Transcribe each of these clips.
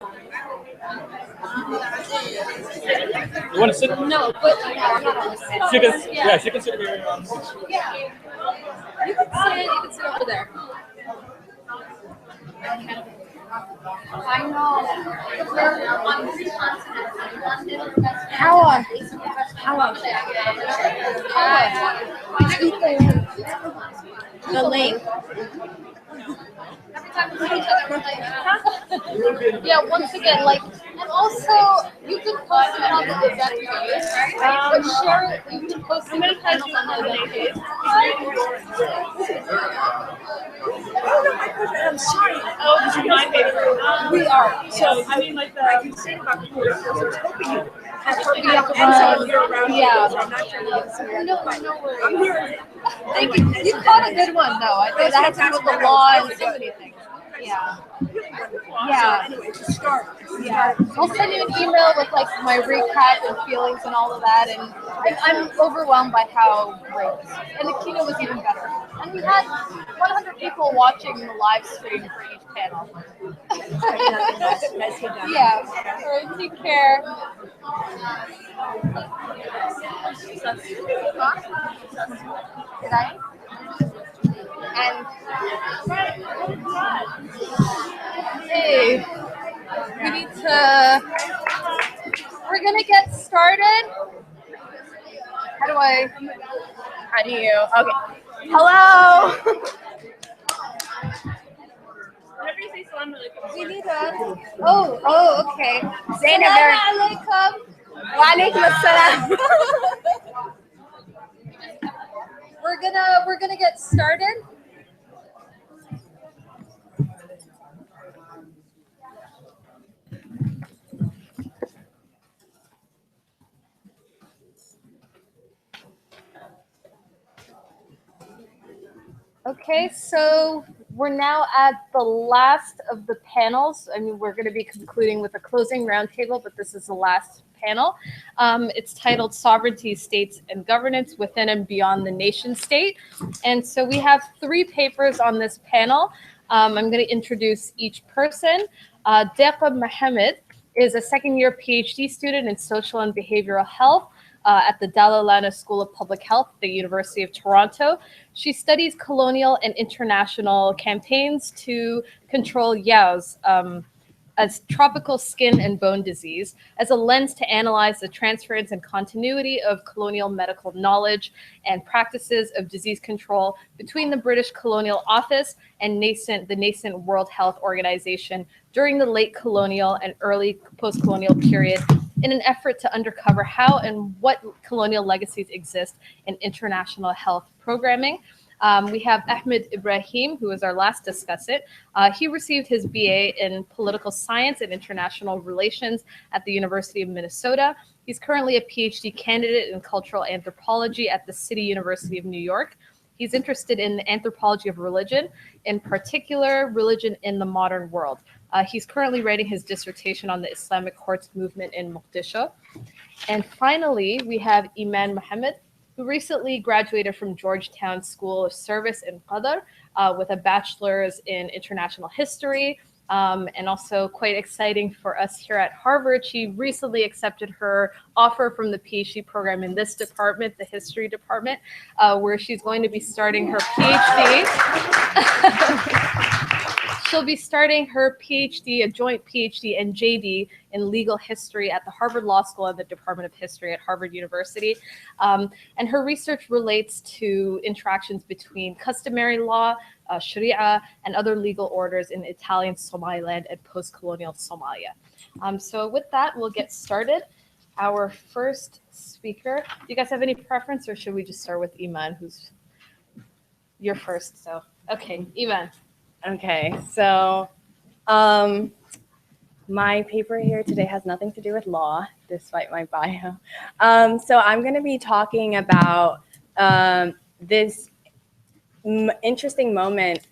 You want to sit? No, but I'm not on the stand. She can, yeah, she can sit here. Yeah. You can sit over there. I know. How on? The link. Every time we see each other, we're like, huh? Yeah, once again, like, and also, you can post it on the event page, but share it, you can post it on the event page. I'm sorry. Oh, this is my favorite. We are. So, I mean, like, I can sing about the course. I was hoping you had heard Yeah, someone here around yeah. here, so I'm not sure to No worries. I'm here. Thank you. You caught a good one, though. I think that has to do with the law and so many things. Yeah. Yeah. So anyway, to start. Yeah. I'll send you an email with like my recap and feelings and all of that. And I'm overwhelmed by how great it is. And the keynote was even better. And we had 100 people watching the live stream for each panel. Yeah. All right. Take care. Did I? And hey, we need to. We're gonna get started. How do you? Okay. Hello. whenever you say salam alaikum, We need a. Oh, okay. Zainab, Assalamu alaikum. wa alaikum assalam. We're gonna get started. Okay, so we're now at the last of the panels. I mean, we're going to be concluding with a closing roundtable, but this is the last panel. It's titled Sovereignties, States, and Governance Within and Beyond the Nation State. And so we have 3 papers on this panel. I'm going to introduce each person. Deika Mohamed is a second-year PhD student in social and behavioral health at the Dalai Lama School of Public Health at the University of Toronto. She studies colonial and international campaigns to control yaos as tropical skin and bone disease as a lens to analyze the transference and continuity of colonial medical knowledge and practices of disease control between the British Colonial Office and the nascent World Health Organization during the late colonial and early post-colonial period in an effort to uncover how and what colonial legacies exist in international health programming. We have Ahmed Ibrahim, who is our last discussant. He received his BA in Political Science and International Relations at the University of Minnesota. He's currently a PhD candidate in Cultural Anthropology at the City University of New York. He's interested in the anthropology of religion, in particular, religion in the modern world. He's currently writing his dissertation on the Islamic courts movement in Mogadishu. And finally, we have Iman Mohamed, who recently graduated from Georgetown School of Service in Qatar with a bachelor's in international history. And also quite exciting for us here at Harvard, she recently accepted her offer from the PhD program in this department, the history department, where she's going to be starting her PhD. She'll be starting her PhD, a joint PhD and JD in legal history at the Harvard Law School and the Department of History at Harvard University. And her research relates to interactions between customary law, Shari'a, and other legal orders in Italian Somaliland and post-colonial Somalia. So with that, we'll get started. Our first speaker, do you guys have any preference, or should we just start with Iman, who's your first? So, okay, Iman. Okay, so my paper here today has nothing to do with law, despite my bio. So I'm going to be talking about this interesting moment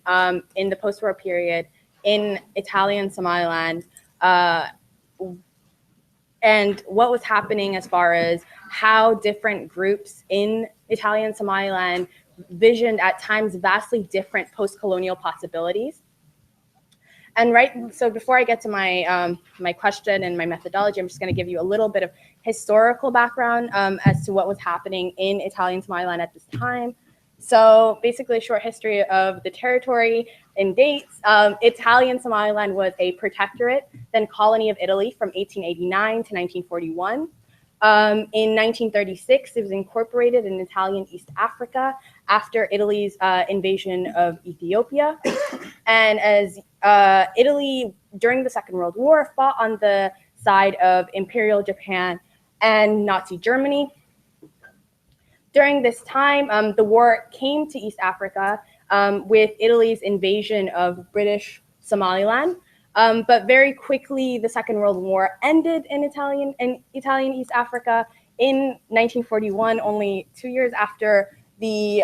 in the post-war period in Italian Somaliland and what was happening as far as how different groups in Italian Somaliland visioned at times vastly different post-colonial possibilities. So before I get to my my question and my methodology, I'm just going to give you a little bit of historical background as to what was happening in Italian Somaliland at this time. So basically, a short history of the territory in dates. Italian Somaliland was a protectorate, then colony of Italy from 1889 to 1941. In 1936, it was incorporated in Italian East Africa after Italy's invasion of Ethiopia. And as Italy, during the Second World War, fought on the side of Imperial Japan and Nazi Germany. During this time, the war came to East Africa with Italy's invasion of British Somaliland. But very quickly, the Second World War ended in Italian East Africa in 1941, only 2 years after the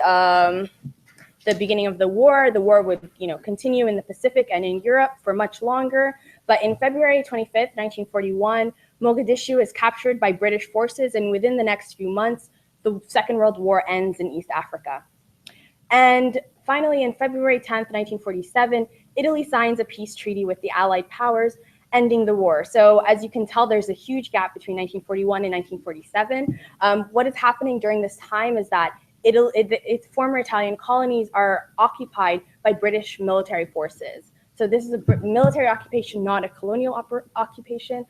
beginning of the war. The war would, continue in the Pacific and in Europe for much longer. But in February 25th, 1941, Mogadishu is captured by British forces, and within the next few months, the Second World War ends in East Africa. And finally, in February 10th, 1947, Italy signs a peace treaty with the Allied powers, ending the war. So as you can tell, there's a huge gap between 1941 and 1947. What is happening during this time is that its former Italian colonies are occupied by British military forces. So this is a military occupation, not a colonial occupation,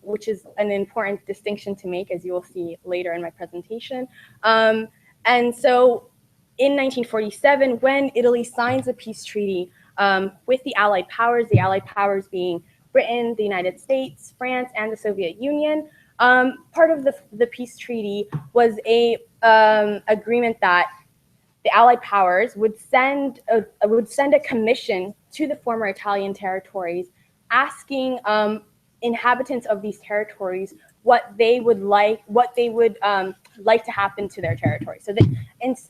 which is an important distinction to make, as you will see later in my presentation. And so in 1947, when Italy signs a peace treaty with the Allied powers being Britain, the United States, France, and the Soviet Union, part of the peace treaty was a agreement that the Allied powers would send a commission to the former Italian territories, asking inhabitants of these territories what they would like to happen to their territory. So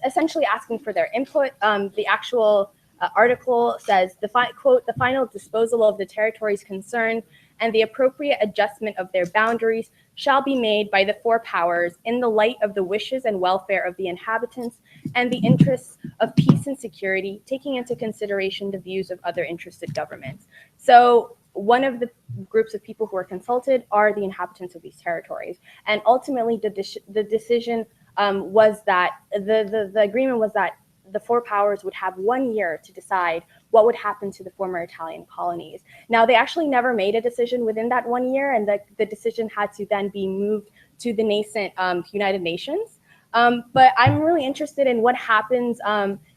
essentially asking for their input. The actual article says, quote, the final disposal of the territories concerned and the appropriate adjustment of their boundaries shall be made by the four powers in the light of the wishes and welfare of the inhabitants and the interests of peace and security, taking into consideration the views of other interested governments. So one of the groups of people who are consulted are the inhabitants of these territories. And ultimately, the decision was that the agreement was that the four powers would have 1 year to decide what would happen to the former Italian colonies. Now, they actually never made a decision within that 1 year, and the decision had to then be moved to the nascent United Nations. But I'm really interested in what happens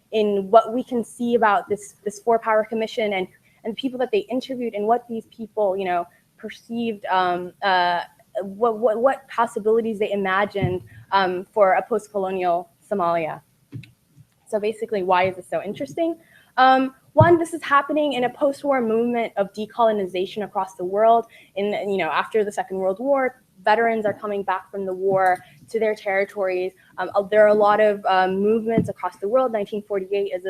in what we can see about this four-power commission and the people that they interviewed and what these people, perceived, what possibilities they imagined for a post-colonial Somalia. So basically, why is this so interesting? One, this is happening in a post-war movement of decolonization across the world. After the Second World War, veterans are coming back from the war to their territories. There are a lot of movements across the world. 1948 is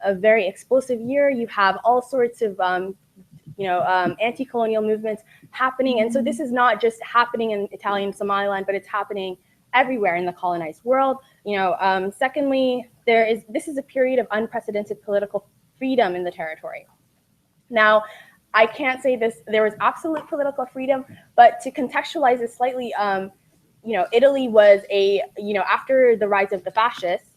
a very explosive year. You have all sorts of anti-colonial movements happening, and so this is not just happening in Italian Somaliland, but it's happening everywhere in the colonized world. Secondly, this is a period of unprecedented political freedom in the territory. Now, I can't say there was absolute political freedom, but to contextualize it slightly, Italy was after the rise of the fascists,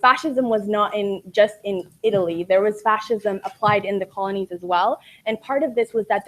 fascism was not just in Italy. There was fascism applied in the colonies as well, and part of this was that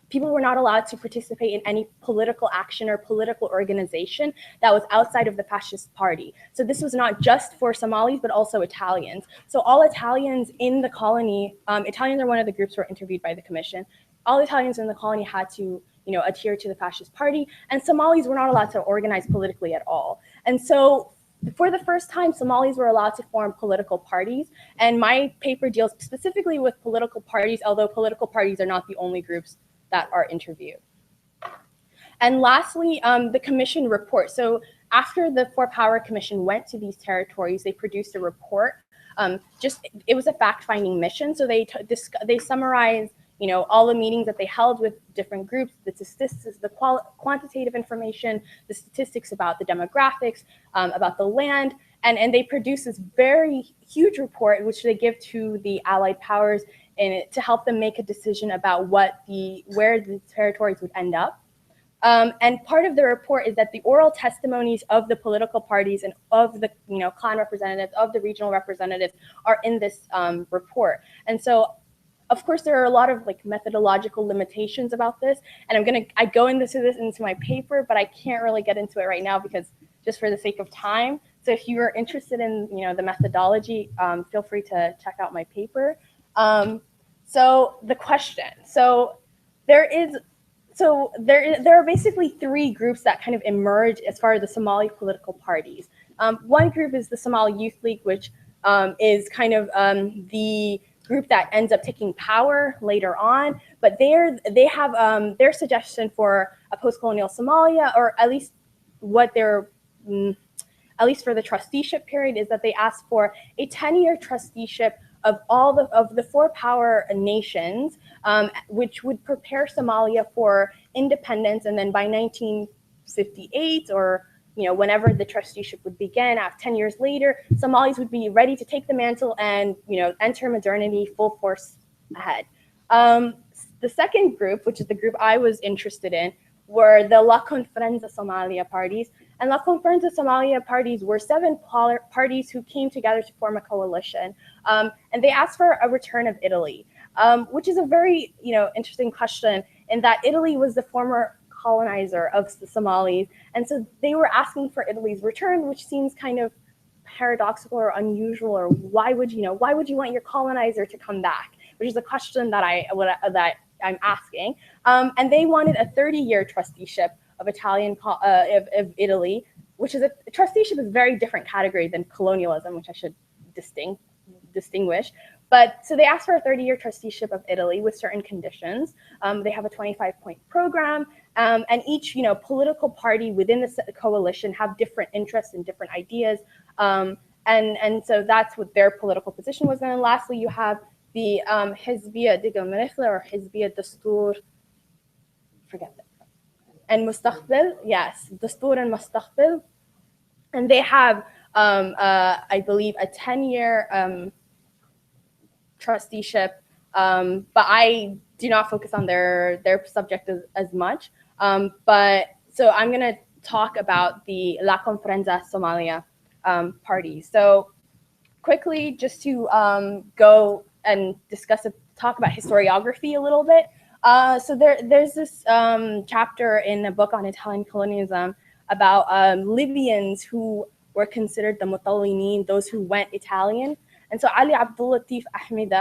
people were not allowed to participate in any political action or political organization that was outside of the fascist party. So this was not just for Somalis, but also Italians. So all Italians in the colony, Italians are one of the groups who were interviewed by the commission. All Italians in the colony had to, adhere to the fascist party, and Somalis were not allowed to organize politically at all. And so for the first time, Somalis were allowed to form political parties. And my paper deals specifically with political parties, although political parties are not the only groups that are interviewed. And lastly, the commission report. So after the four-power commission went to these territories, they produced a report. It was a fact-finding mission. So they summarized, all the meetings that they held with different groups, the statistics, the quantitative information, the statistics about the demographics, about the land, And they produce this very huge report, which they give to the Allied powers to help them make a decision about where the territories would end up. And part of the report is that the oral testimonies of the political parties and of the clan representatives, of the regional representatives, are in this report. And so, of course, there are a lot of methodological limitations about this. And I go into this into my paper, but I can't really get into it right now because just for the sake of time. So if you are interested in the methodology, feel free to check out my paper. So the question. So there are basically three groups that kind of emerge as far as the Somali political parties. One group is the Somali Youth League, which is kind of the group that ends up taking power later on. But they have their suggestion for a post-colonial Somalia, or at least at least for the trusteeship period, is that they ask for a 10-year trusteeship of all of the four power nations, which would prepare Somalia for independence. And then by 1958, or whenever the trusteeship would begin, after 10 years later, Somalis would be ready to take the mantle and enter modernity full force ahead. The second group, which is the group I was interested in, were the La Conferenza Somalia parties. And La Conferenza Somalia parties were 7 parties who came together to form a coalition. And they asked for a return of Italy, which is a very interesting question, in that Italy was the former colonizer of the Somalis. And so they were asking for Italy's return, which seems kind of paradoxical or unusual, or why would you want your colonizer to come back? Which is a question that I'm asking. And they wanted a 30-year trusteeship of of Italy, which is a trusteeship is a very different category than colonialism, which I should distinguish. But so they asked for a 30-year trusteeship of Italy with certain conditions. They have a 25-point program, and each political party within the coalition have different interests and different ideas. And so that's what their political position was. And then lastly, you have the Hizbiya Diga or Hizbiya Dastur, forget that. And Mustaqbil, yes, Dastur and Mustaqbil. And they have, I believe, a 10-year trusteeship, but I do not focus on their subject as much. But so I'm going to talk about the La Conferenza Somalia party. So quickly, just to go and talk about historiography a little bit. So there's this chapter in a book on Italian colonialism about Libyans who were considered the Mutallinin, those who went Italian. And so Ali Abdul-Latif Ahmed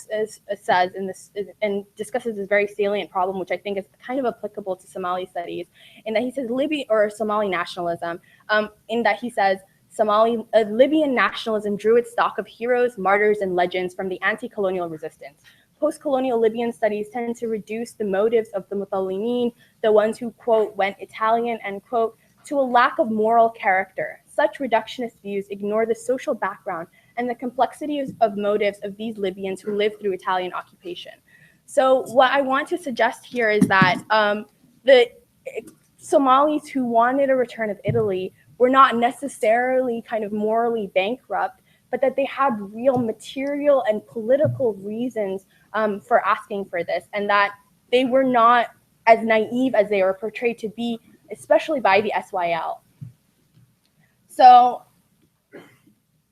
says in this and discusses this very salient problem, which I think is kind of applicable to Somali studies, in that he says Somali nationalism, in that he says Libyan nationalism drew its stock of heroes, martyrs, and legends from the anti-colonial resistance. Post-colonial Libyan studies tend to reduce the motives of the Mutallinin, the ones who, quote, went Italian, end quote, to a lack of moral character. Such reductionist views ignore the social background and the complexities of motives of these Libyans who lived through Italian occupation. So what I want to suggest here is that the Somalis who wanted a return of Italy were not necessarily kind of morally bankrupt, but that they had real material and political reasons for asking for this, and that they were not as naive as they were portrayed to be, especially by the SYL. So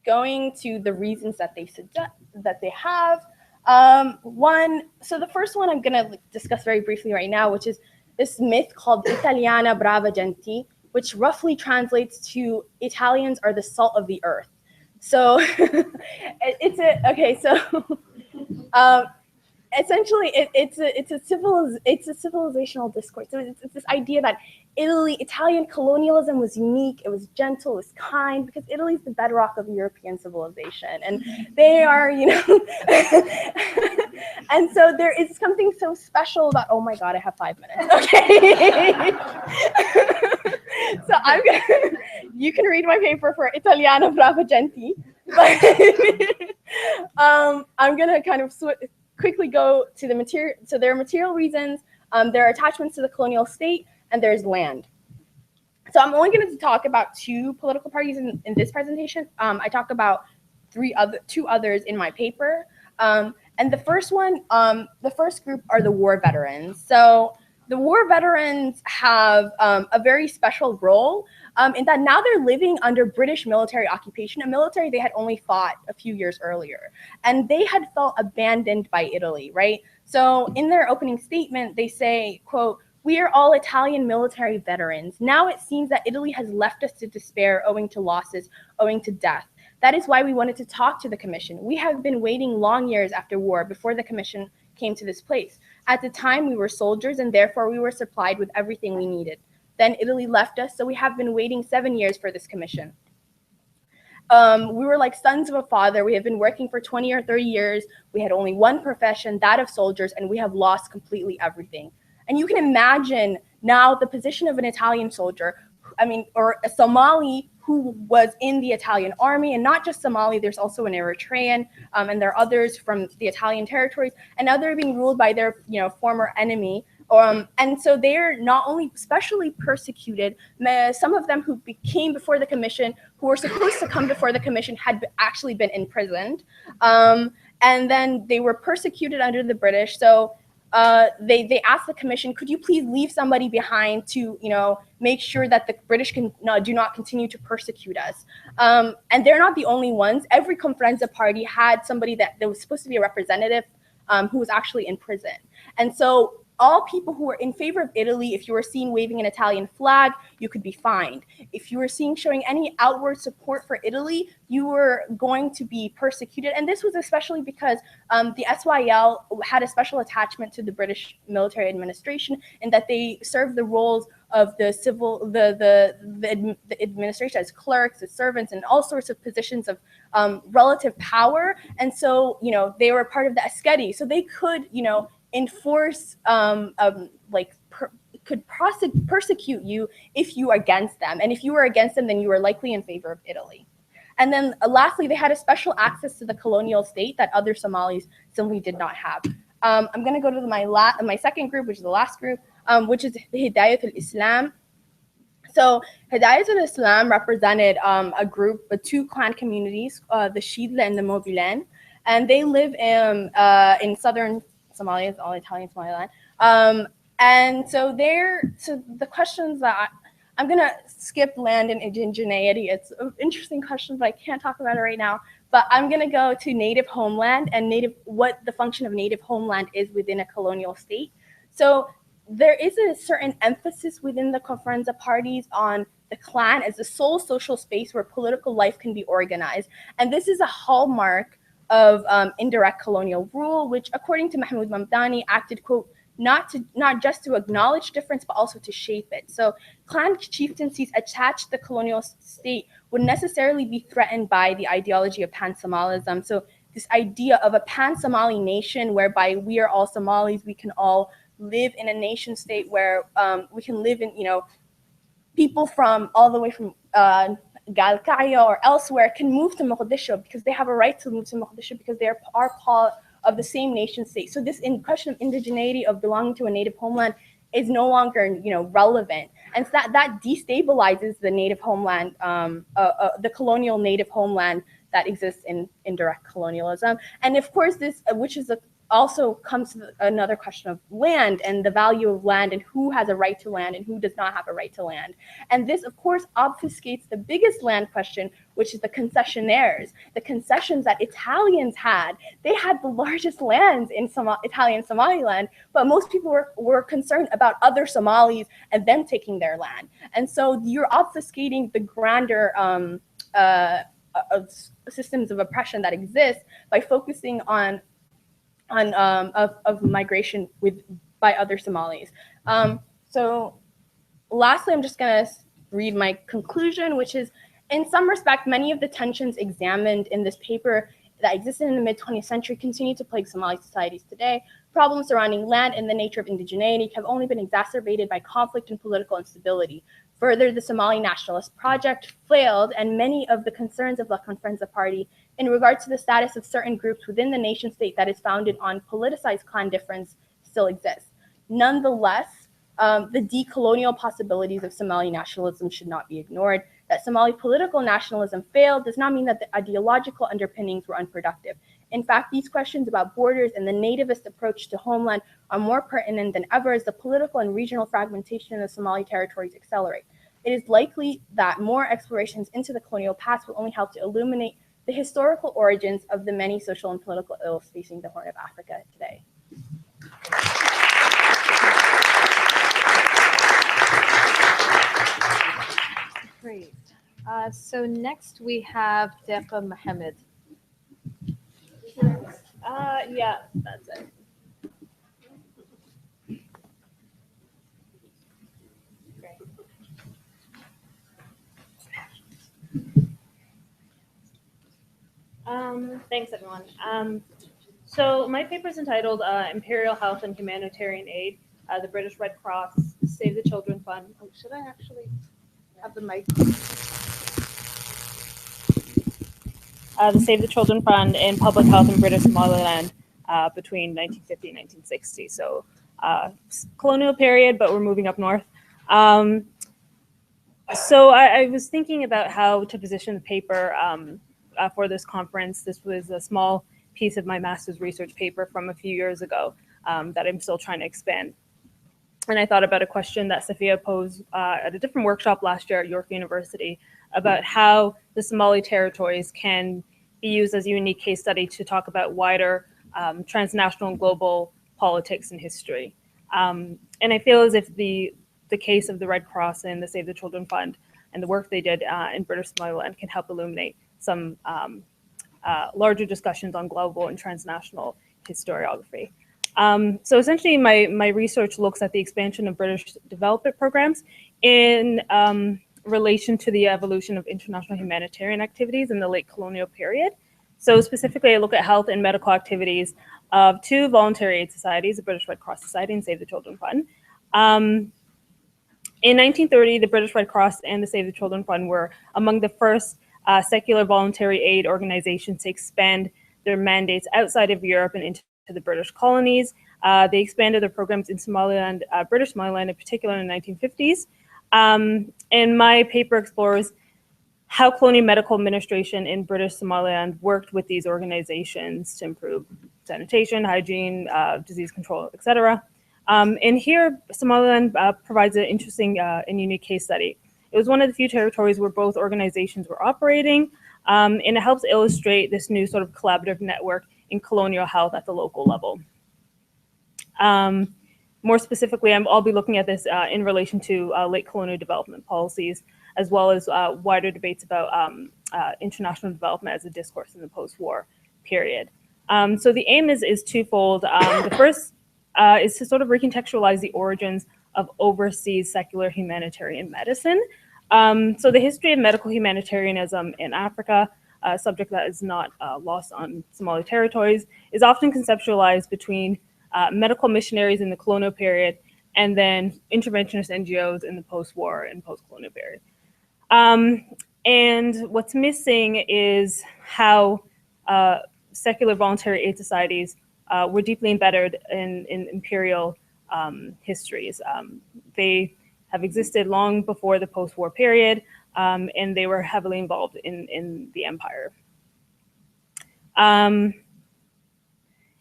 going to the reasons that they have, so the first one I'm going to discuss very briefly right now, which is this myth called Italiana brava gente, which roughly translates to Italians are the salt of the earth. So essentially it's a civilizational discourse. So it's this idea that Italian colonialism was unique, it was gentle, it was kind, because Italy's the bedrock of European civilization, and they are, and so there is something so special about. Oh my God, I have 5 minutes. Okay. So you can read my paper for Italiana Brava Gente, but I'm gonna kind of quickly go to the material. So there are material reasons, there are attachments to the colonial state, and there's land. So I'm only going to talk about 2 political parties in this presentation. I talk about 2 others in my paper. And the first one, the first group are the war veterans. So the war veterans have a very special role in that now they're living under British military occupation, a military they had only fought a few years earlier. And they had felt abandoned by Italy, right? So in their opening statement, they say, quote, "We are all Italian military veterans. Now it seems that Italy has left us to despair owing to losses, owing to death. That is why we wanted to talk to the commission. We have been waiting long years after war before the commission came to this place. At the time, we were soldiers, and therefore we were supplied with everything we needed. Then Italy left us, so we have been waiting 7 years for this commission. We were like sons of a father. We have been working for 20 or 30 years. We had only one profession, that of soldiers, and we have lost completely everything." And you can imagine now the position of an Italian soldier, or a Somali who was in the Italian army, and not just Somali, there's also an Eritrean, and there are others from the Italian territories, and now they're being ruled by their, former enemy. And so they're not only especially persecuted, some of them who came before the commission, who were supposed to come before the commission, had actually been imprisoned. And then they were persecuted under the British. So they asked the commission, could you please leave somebody behind to, make sure that the British do not continue to persecute us. And they're not the only ones. Every Conferenza party had somebody that was supposed to be a representative who was actually in prison. And so all people who were in favor of Italy, if you were seen waving an Italian flag, you could be fined. If you were seen showing any outward support for Italy, you were going to be persecuted. And this was especially because the SYL had a special attachment to the British military administration, in that they served the roles of the administration as clerks, as servants, and all sorts of positions of relative power. And so, they were part of the Askeri. So they could, enforce, could persecute you if you were against them. And if you were against them, then you were likely in favor of Italy. And then lastly, they had a special access to the colonial state that other Somalis simply did not have. I'm going to go to my second group, which is the last group, which is Hidayat al-Islam. So Hidayat al-Islam represented a group of 2 clan communities, the Shidla and the Mobilan, and they live in southern Somalia, it's all Italian Somaliland. And so the questions that I'm gonna skip land and indigeneity. It's an interesting question, but I can't talk about it right now. But I'm gonna go to native homeland and what the function of native homeland is within a colonial state. So there is a certain emphasis within the Conferenza parties on the clan as the sole social space where political life can be organized. And this is a hallmark of indirect colonial rule, which according to Mahmoud Mamdani acted, quote, not just to acknowledge difference, but also to shape it. So clan chieftaincies attached to the colonial state would necessarily be threatened by the ideology of pan-Somalism. So this idea of a pan-Somali nation whereby we are all Somalis, we can all live in a nation state where we can live in, people from all the way from Galkaya or elsewhere can move to Mogadishu because they have a right to move to Mogadishu because they are part of the same nation state. So this question of indigeneity, of belonging to a native homeland, is no longer, relevant. And so that destabilizes the native homeland, the colonial native homeland that exists in indirect colonialism. And of course, this, which is also comes to another question of land and the value of land and who has a right to land and who does not have a right to land. And this, of course, obfuscates the biggest land question, which is the concessionaires, the concessions that Italians had. They had the largest lands in Italian Somaliland, but most people were concerned about other Somalis and them taking their land. And so you're obfuscating the grander systems of oppression that exist by focusing on migration by other Somalis. So lastly, I'm just gonna read my conclusion, which is, in some respect, many of the tensions examined in this paper that existed in the mid-20th century continue to plague Somali societies today. Problems surrounding land and the nature of indigeneity have only been exacerbated by conflict and political instability. Further, the Somali nationalist project failed, and many of the concerns of La Conferenza Party in regard to the status of certain groups within the nation state that is founded on politicized clan difference still exist. Nonetheless, The decolonial possibilities of Somali nationalism should not be ignored. That Somali political nationalism failed does not mean that the ideological underpinnings were unproductive. In fact, these questions about borders and the nativist approach to homeland are more pertinent than ever as the political and regional fragmentation of Somali territories accelerate. It is likely that more explorations into the colonial past will only help to illuminate the historical origins of the many social and political ills facing the Horn of Africa today. Great. So next we have Deika Mohamed. Yeah, that's it. Great. Thanks, everyone. So my paper is entitled Imperial Health and Humanitarian Aid, the British Red Cross, Save the Children Fund. Oh, should I actually have the mic? The Save the Children Fund and Public Health in British Somaliland between 1950 and 1960. So colonial period, but we're moving up north. So I was thinking about how to position the paper for this conference. This was a small piece of my master's research paper from a few years ago that I'm still trying to expand. And I thought about a question that Safia posed at a different workshop last year at York University about how the Somali territories can be used as a unique case study to talk about wider transnational and global politics and history. And I feel as if the case of the Red Cross and the Save the Children Fund and the work they did in British Somaliland can help illuminate some larger discussions on global and transnational historiography. So essentially my research looks at the expansion of British development programs in relation to the evolution of international humanitarian activities in the late colonial period. So specifically, I look at health and medical activities of two voluntary aid societies, the British Red Cross Society and Save the Children Fund. In 1930, the British Red Cross and the Save the Children Fund were among the first secular voluntary aid organizations to expand their mandates outside of Europe and into the British colonies. They expanded their programs in Somaliland, British Somaliland in particular in the 1950s. And my paper explores how colonial medical administration in British Somaliland worked with these organizations to improve sanitation, hygiene, disease control, etc. And here, Somaliland provides an interesting and unique case study. It was one of the few territories where both organizations were operating, and it helps illustrate this new sort of collaborative network in colonial health at the local level. More specifically, I'll be looking at this in relation to late colonial development policies, as well as wider debates about international development as a discourse in the post-war period. So the aim is twofold. The first is to sort of recontextualize the origins of overseas secular humanitarian medicine. So the history of medical humanitarianism in Africa, a subject that is not lost on Somali territories, is often conceptualized between medical missionaries in the colonial period and then interventionist NGOs in the post-war and post-colonial period. And what's missing is how secular voluntary aid societies were deeply embedded in imperial histories. They have existed long before the post-war period, and they were heavily involved in the empire.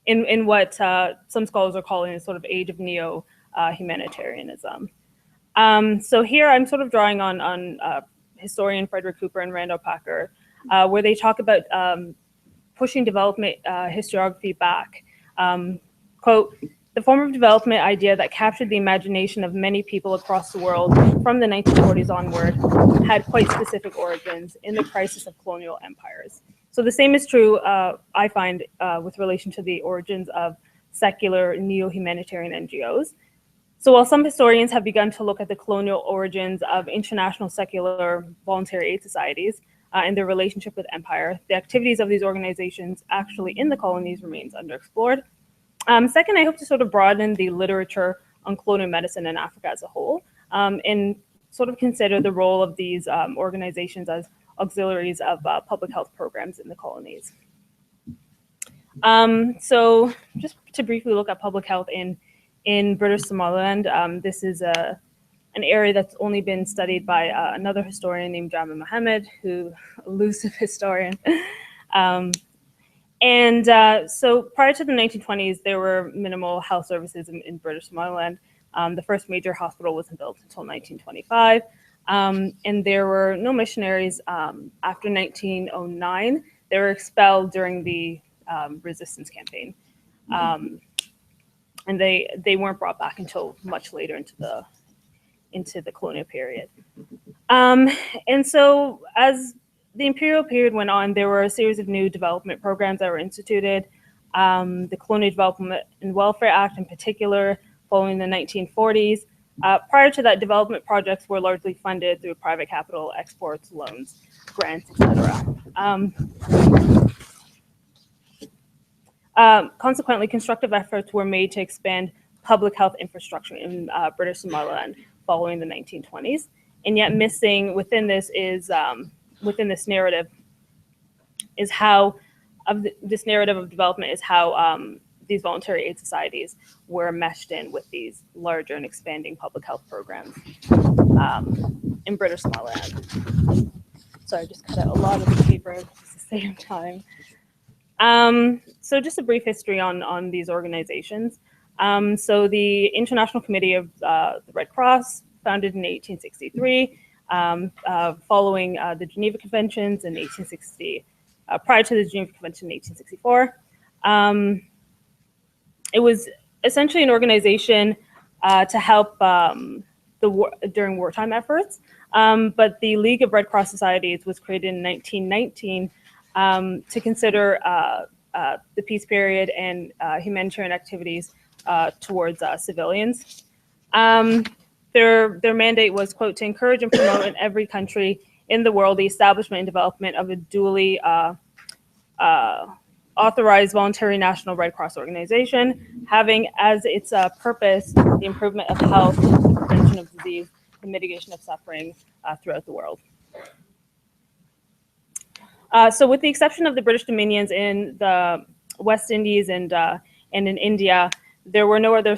In what some scholars are calling a sort of age of neo-humanitarianism. So here I'm sort of drawing on historian Frederick Cooper and Randall Packer, where they talk about pushing development historiography back. Quote, the form of development idea that captured the imagination of many people across the world from the 1940s onward had quite specific origins in the crisis of colonial empires. So the same is true, I find, with relation to the origins of secular neo-humanitarian NGOs. So while some historians have begun to look at the colonial origins of international secular voluntary aid societies and their relationship with empire, the activities of these organizations actually in the colonies remains underexplored. Second, I hope to sort of broaden the literature on colonial medicine in Africa as a whole, and sort of consider the role of these organizations as auxiliaries of public health programs in the colonies. So just to briefly look at public health in in British Somaliland. This is an area that's only been studied by another historian named Mohamed, who elusive historian. So prior to the 1920s, there were minimal health services in British Somaliland. The first major hospital wasn't built until 1925. And there were no missionaries after 1909. They were expelled during the resistance campaign. And they weren't brought back until much later into the colonial period. And so as the Imperial period went on, there were a series of new development programs that were instituted. The Colonial Development and Welfare Act in particular, following the 1940s. Prior to that, development projects were largely funded through private capital, exports, loans, grants, etc. Consequently, constructive efforts were made to expand public health infrastructure in British Somaliland following the 1920s. And yet missing within this is, within this narrative, is how, this narrative of development is how these voluntary aid societies were meshed in with these larger and expanding public health programs in British Somaliland. Sorry, I just cut out a lot of the paper at the same time. So just a brief history on these organizations. So the International Committee of the Red Cross, founded in 1863, following the Geneva Conventions in 1860, prior to the Geneva Convention in 1864. It was essentially an organization to help during wartime efforts, but the League of Red Cross Societies was created in 1919 to consider the peace period and humanitarian activities towards civilians. Their mandate was, quote, to encourage and promote in every country in the world the establishment and development of a duly authorized voluntary national Red Cross organization, having as its purpose the improvement of health, the prevention of disease, the mitigation of suffering throughout the world. So with the exception of the British Dominions in the West Indies and in India, there were no other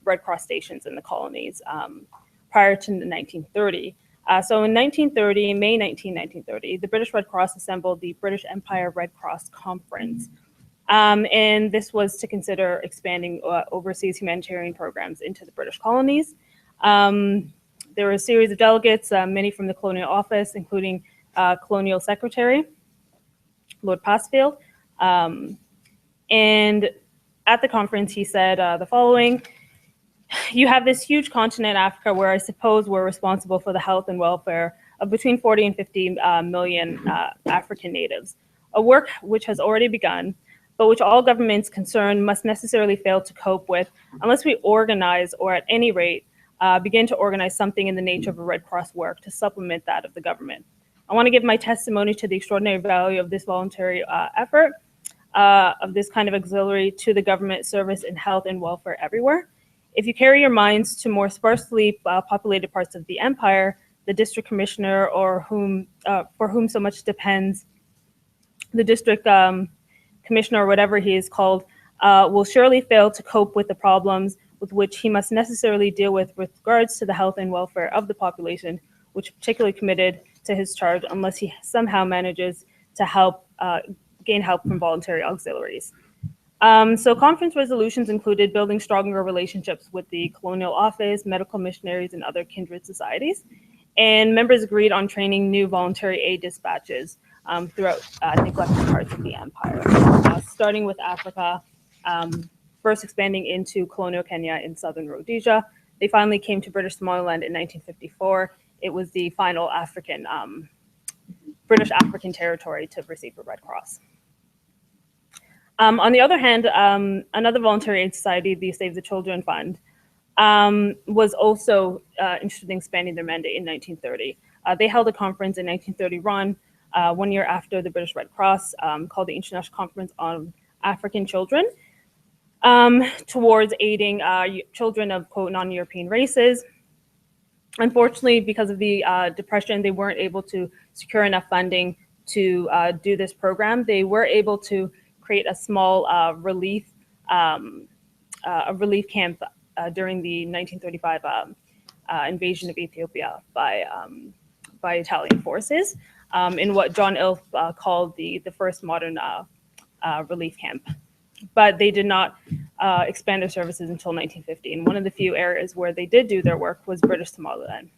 Red Cross stations in the colonies prior to 1930. So in 1930, May 19, 1930, the British Red Cross assembled the British Empire Red Cross Conference. And this was to consider expanding overseas humanitarian programs into the British colonies. There were a series of delegates, many from the Colonial Office, including Colonial Secretary, Lord Pasfield. And at the conference, he said the following: "You have this huge continent, Africa, where I suppose we're responsible for the health and welfare of between 40 and 50 million African natives, a work which has already begun, but which all governments concerned must necessarily fail to cope with unless we organize, or at any rate, begin to organize something in the nature of a Red Cross work to supplement that of the government. I want to give my testimony to the extraordinary value of this voluntary effort, of this kind of auxiliary to the government service in health and welfare everywhere. If you carry your minds to more sparsely populated parts of the empire, the district commissioner, or for whom so much depends, the district commissioner, or whatever he is called, will surely fail to cope with the problems with which he must necessarily deal with regards to the health and welfare of the population, which are particularly committed to his charge, unless he somehow manages to gain help from voluntary auxiliaries." So conference resolutions included building stronger relationships with the Colonial Office, medical missionaries, and other kindred societies. And members agreed on training new voluntary aid dispatches throughout neglected parts of the empire, starting with Africa, first expanding into colonial Kenya in southern Rhodesia. They finally came to British Somaliland in 1954. It was the final British African territory to receive a Red Cross. On the other hand, another voluntary aid society, the Save the Children Fund, was also interested in expanding their mandate in 1930. They held a conference in 1931, 1 year after the British Red Cross, called the International Conference on African Children, towards aiding children of, quote, non-European races. Unfortunately, because of the Depression, they weren't able to secure enough funding to do this program. They were able to create a small relief camp during the 1935 invasion of Ethiopia by Italian forces in what John Ilf called the first modern relief camp. But they did not expand their services until 1950. And one of the few areas where they did do their work was British Somaliland.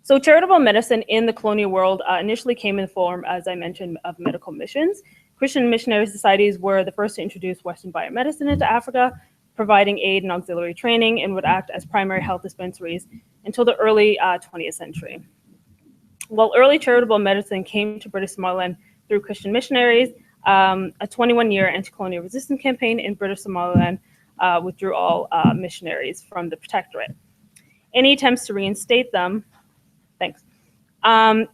So charitable medicine in the colonial world initially came in the form, as I mentioned, of medical missions. Christian missionary societies were the first to introduce Western biomedicine into Africa, providing aid and auxiliary training, and would act as primary health dispensaries until the early 20th century. While early charitable medicine came to British Somaliland through Christian missionaries, a 21-year anti-colonial resistance campaign in British Somaliland withdrew all missionaries from the protectorate. Any attempts to reinstate them,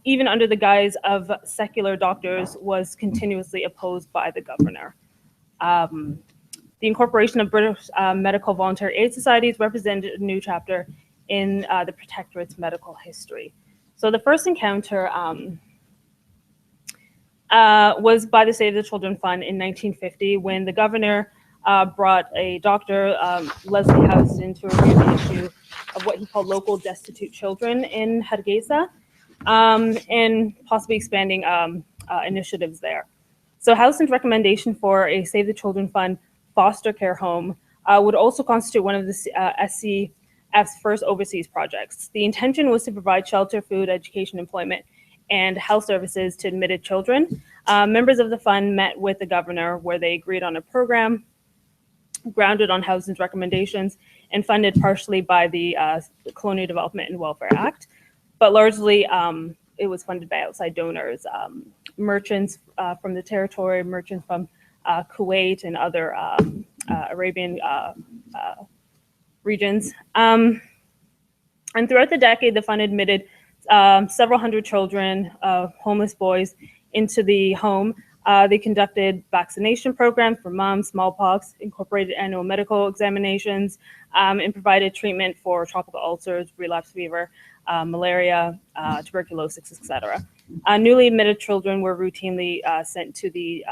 even under the guise of secular doctors, was continuously opposed by the governor. The incorporation of British medical voluntary aid societies represented a new chapter in the protectorate's medical history. So the first encounter was by the Save the Children Fund in 1950, when the governor brought a doctor, Leslie Houston, to review the issue of what he called local destitute children in Hargeisa, and possibly expanding initiatives there. So Houston's recommendation for a Save the Children Fund foster care home would also constitute one of the SCF's first overseas projects. The intention was to provide shelter, food, education, employment, and health services to admitted children. Members of the fund met with the governor, where they agreed on a program grounded on Houston's recommendations and funded partially by the Colonial Development and Welfare Act, but largely it was funded by outside donors, merchants from the territory, merchants from Kuwait and other Arabian regions. And throughout the decade, the fund admitted several hundred children, homeless boys, into the home. They conducted vaccination programs for mumps, smallpox, incorporated annual medical examinations, and provided treatment for tropical ulcers, relapse fever, malaria, tuberculosis, etc. Newly admitted children were routinely sent to the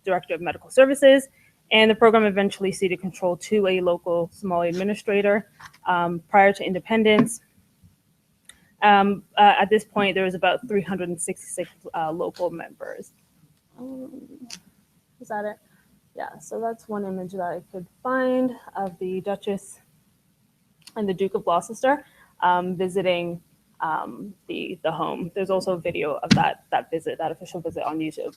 Director of Medical Services, and the program eventually ceded control to a local Somali administrator. Prior to independence, at this point, there was about 366 local members. Is that it? Yeah, so that's one image that I could find of the Duchess and the Duke of Gloucester visiting the home. There's also a video of that visit, that official visit, on YouTube.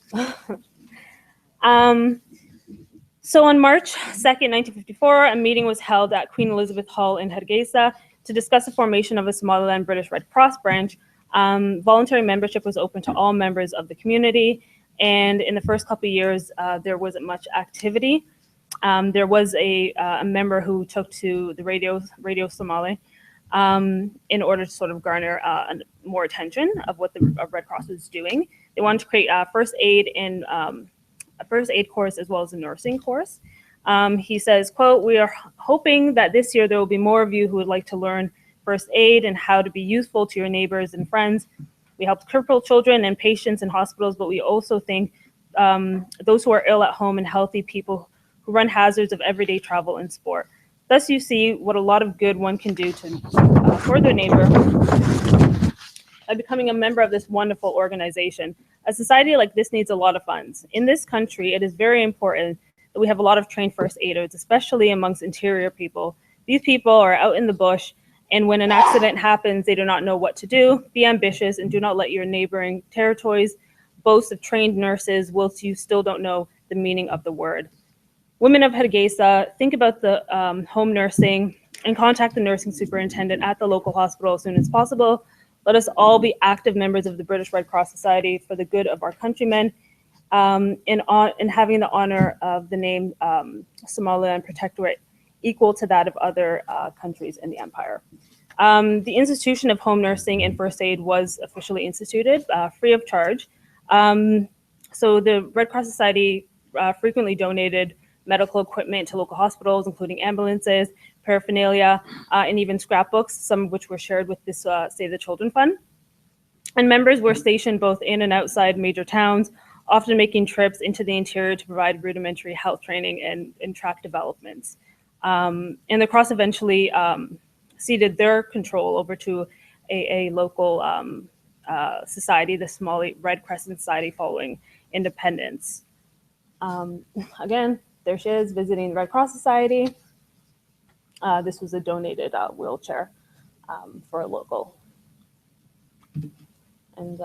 So on March 2nd, 1954, a meeting was held at Queen Elizabeth Hall in Hargeisa to discuss the formation of a Somaliland British Red Cross branch. Voluntary membership was open to all members of the community, and in the first couple of years, there wasn't much activity. There was a member who took to the Radio Somali in order to sort of garner more attention of what the Red Cross was doing. They wanted to create first aid in a first aid course as well as a nursing course. He says, quote, "We are hoping that this year there will be more of you who would like to learn first aid and how to be useful to your neighbors and friends. We help crippled children and patients in hospitals, but we also think those who are ill at home and healthy people who run hazards of everyday travel and sport. Thus you see what a lot of good one can do to for their neighbor by becoming a member of this wonderful organization. A society like this needs a lot of funds. In this country, it is very important that we have a lot of trained first aiders, especially amongst interior people. These people are out in the bush, and when an accident happens, they do not know what to do. Be ambitious and do not let your neighboring territories boast of trained nurses whilst you still don't know the meaning of the word. Women of Hargeisa, think about the home nursing and contact the nursing superintendent at the local hospital as soon as possible. Let us all be active members of the British Red Cross Society for the good of our countrymen, in having the honor of the name Somaliland Protectorate equal to that of other countries in the empire." The institution of home nursing and first aid was officially instituted free of charge. So the Red Cross Society frequently donated medical equipment to local hospitals, including ambulances, paraphernalia, and even scrapbooks, some of which were shared with this Save the Children Fund. And members were stationed both in and outside major towns, often making trips into the interior to provide rudimentary health training and track developments. And the Cross eventually ceded their control over to a local society, the Somali Red Crescent Society, following independence. Again, there she is visiting the Red Cross Society. This was a donated wheelchair for a local. And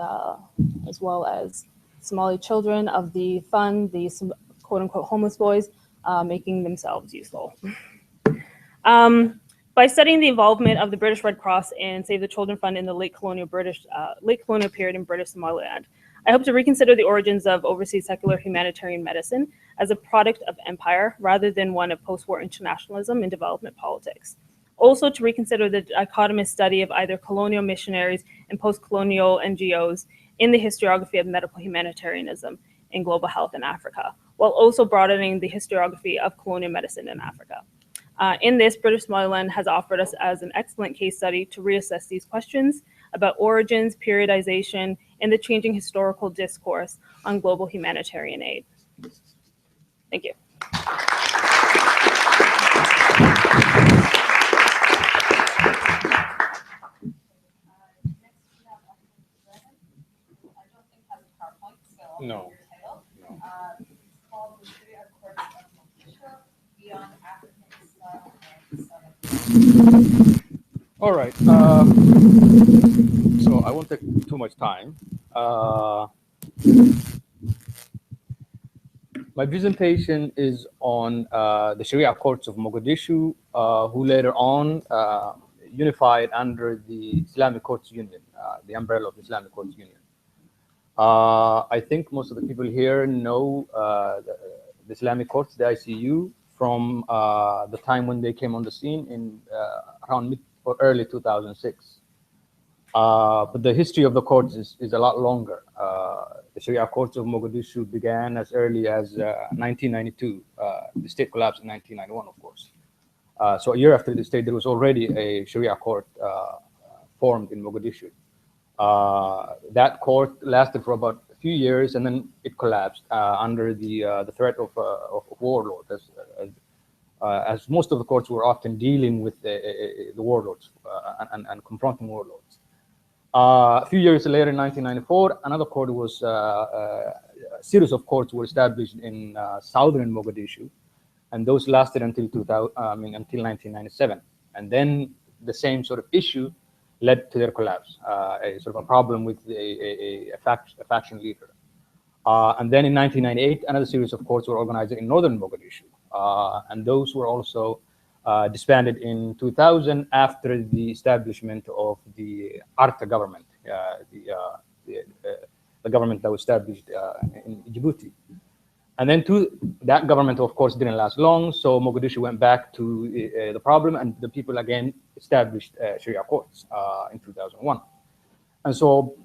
as well as Somali children of the fund, the quote-unquote homeless boys, making themselves useful. By studying the involvement of the British Red Cross and Save the Children Fund in the late colonial period in British Somaliland, I hope to reconsider the origins of overseas secular humanitarian medicine as a product of empire rather than one of post-war internationalism and development politics. Also to reconsider the dichotomous study of either colonial missionaries and post-colonial NGOs in the historiography of medical humanitarianism and global health in Africa, while also broadening the historiography of colonial medicine in Africa. In this, British Somaliland has offered us as an excellent case study to reassess these questions about origins, periodization, and the changing historical discourse on global humanitarian aid. Thank you. No. All right. So I won't take too much time. My presentation is on the Sharia courts of Mogadishu, who later on unified under the Islamic Courts Union, the umbrella of the Islamic Courts Union. I think most of the people here know the Islamic Courts, the ICU, from the time when they came on the scene in around mid or early 2006. But the history of the courts is a lot longer. The Sharia courts of Mogadishu began as early as 1992. The state collapsed in 1991, of course. So a year after the state, there was already a Sharia court formed in Mogadishu. That court lasted for about a few years, and then it collapsed under the threat of warlords, as most of the courts were often dealing with the warlords and confronting warlords. A few years later, in 1994, another court was a series of courts were established in southern Mogadishu, and those lasted until 1997. And then the same sort of issue led to their collapse, a sort of a problem with a faction leader. And then in 1998, another series of courts were organized in northern Mogadishu, and those were also disbanded in 2000 after the establishment of the Arta government, the government that was established in Djibouti. And then that government, of course, didn't last long, so Mogadishu went back to the problem, and the people again established Sharia courts in 2001. And so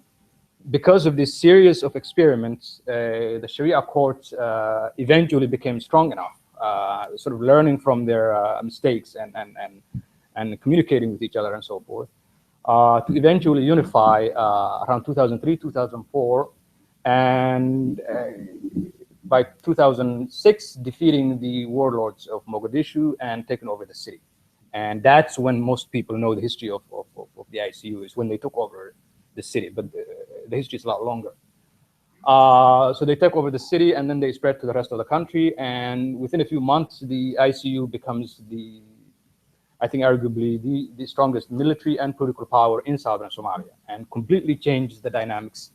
because of this series of experiments, the Sharia courts eventually became strong enough, sort of learning from their mistakes and communicating with each other and so forth, to eventually unify around 2003, 2004, and by 2006, defeating the warlords of Mogadishu and taking over the city. And that's when most people know the history of the ICU, is when they took over the city, but the history is a lot longer. So they took over the city, and then they spread to the rest of the country. And within a few months, the ICU becomes I think arguably the strongest military and political power in southern Somalia, and completely changed the dynamics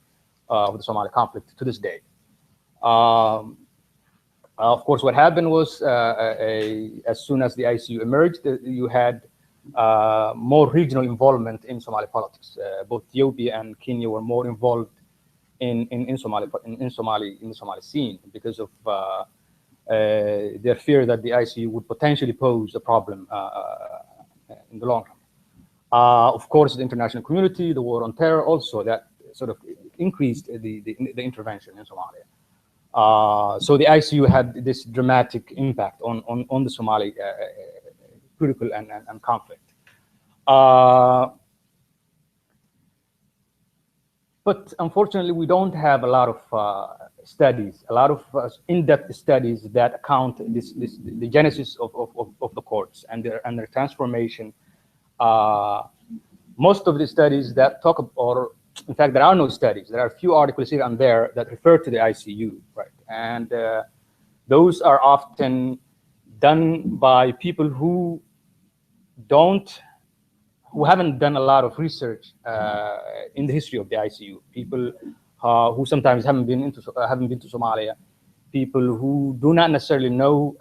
of the Somali conflict to this day. Of course, what happened was as soon as the ICU emerged, you had more regional involvement in Somali politics. Both Ethiopia and Kenya were more involved in the Somali scene because of their fear that the ICU would potentially pose a problem in the long run. Of course, the international community, the war on terror, also that sort of increased the intervention in Somalia. So the ICU had this dramatic impact on the Somali political and conflict. But unfortunately, we don't have a lot of studies, a lot of in-depth studies that account the genesis of the courts and their transformation. Most of the studies that talk, or in fact, there are no studies. There are a few articles here and there that refer to the ICU, right? And those are often done by people who haven't done a lot of research in the history of the ICU. People who sometimes haven't been to Somalia, people who do not necessarily know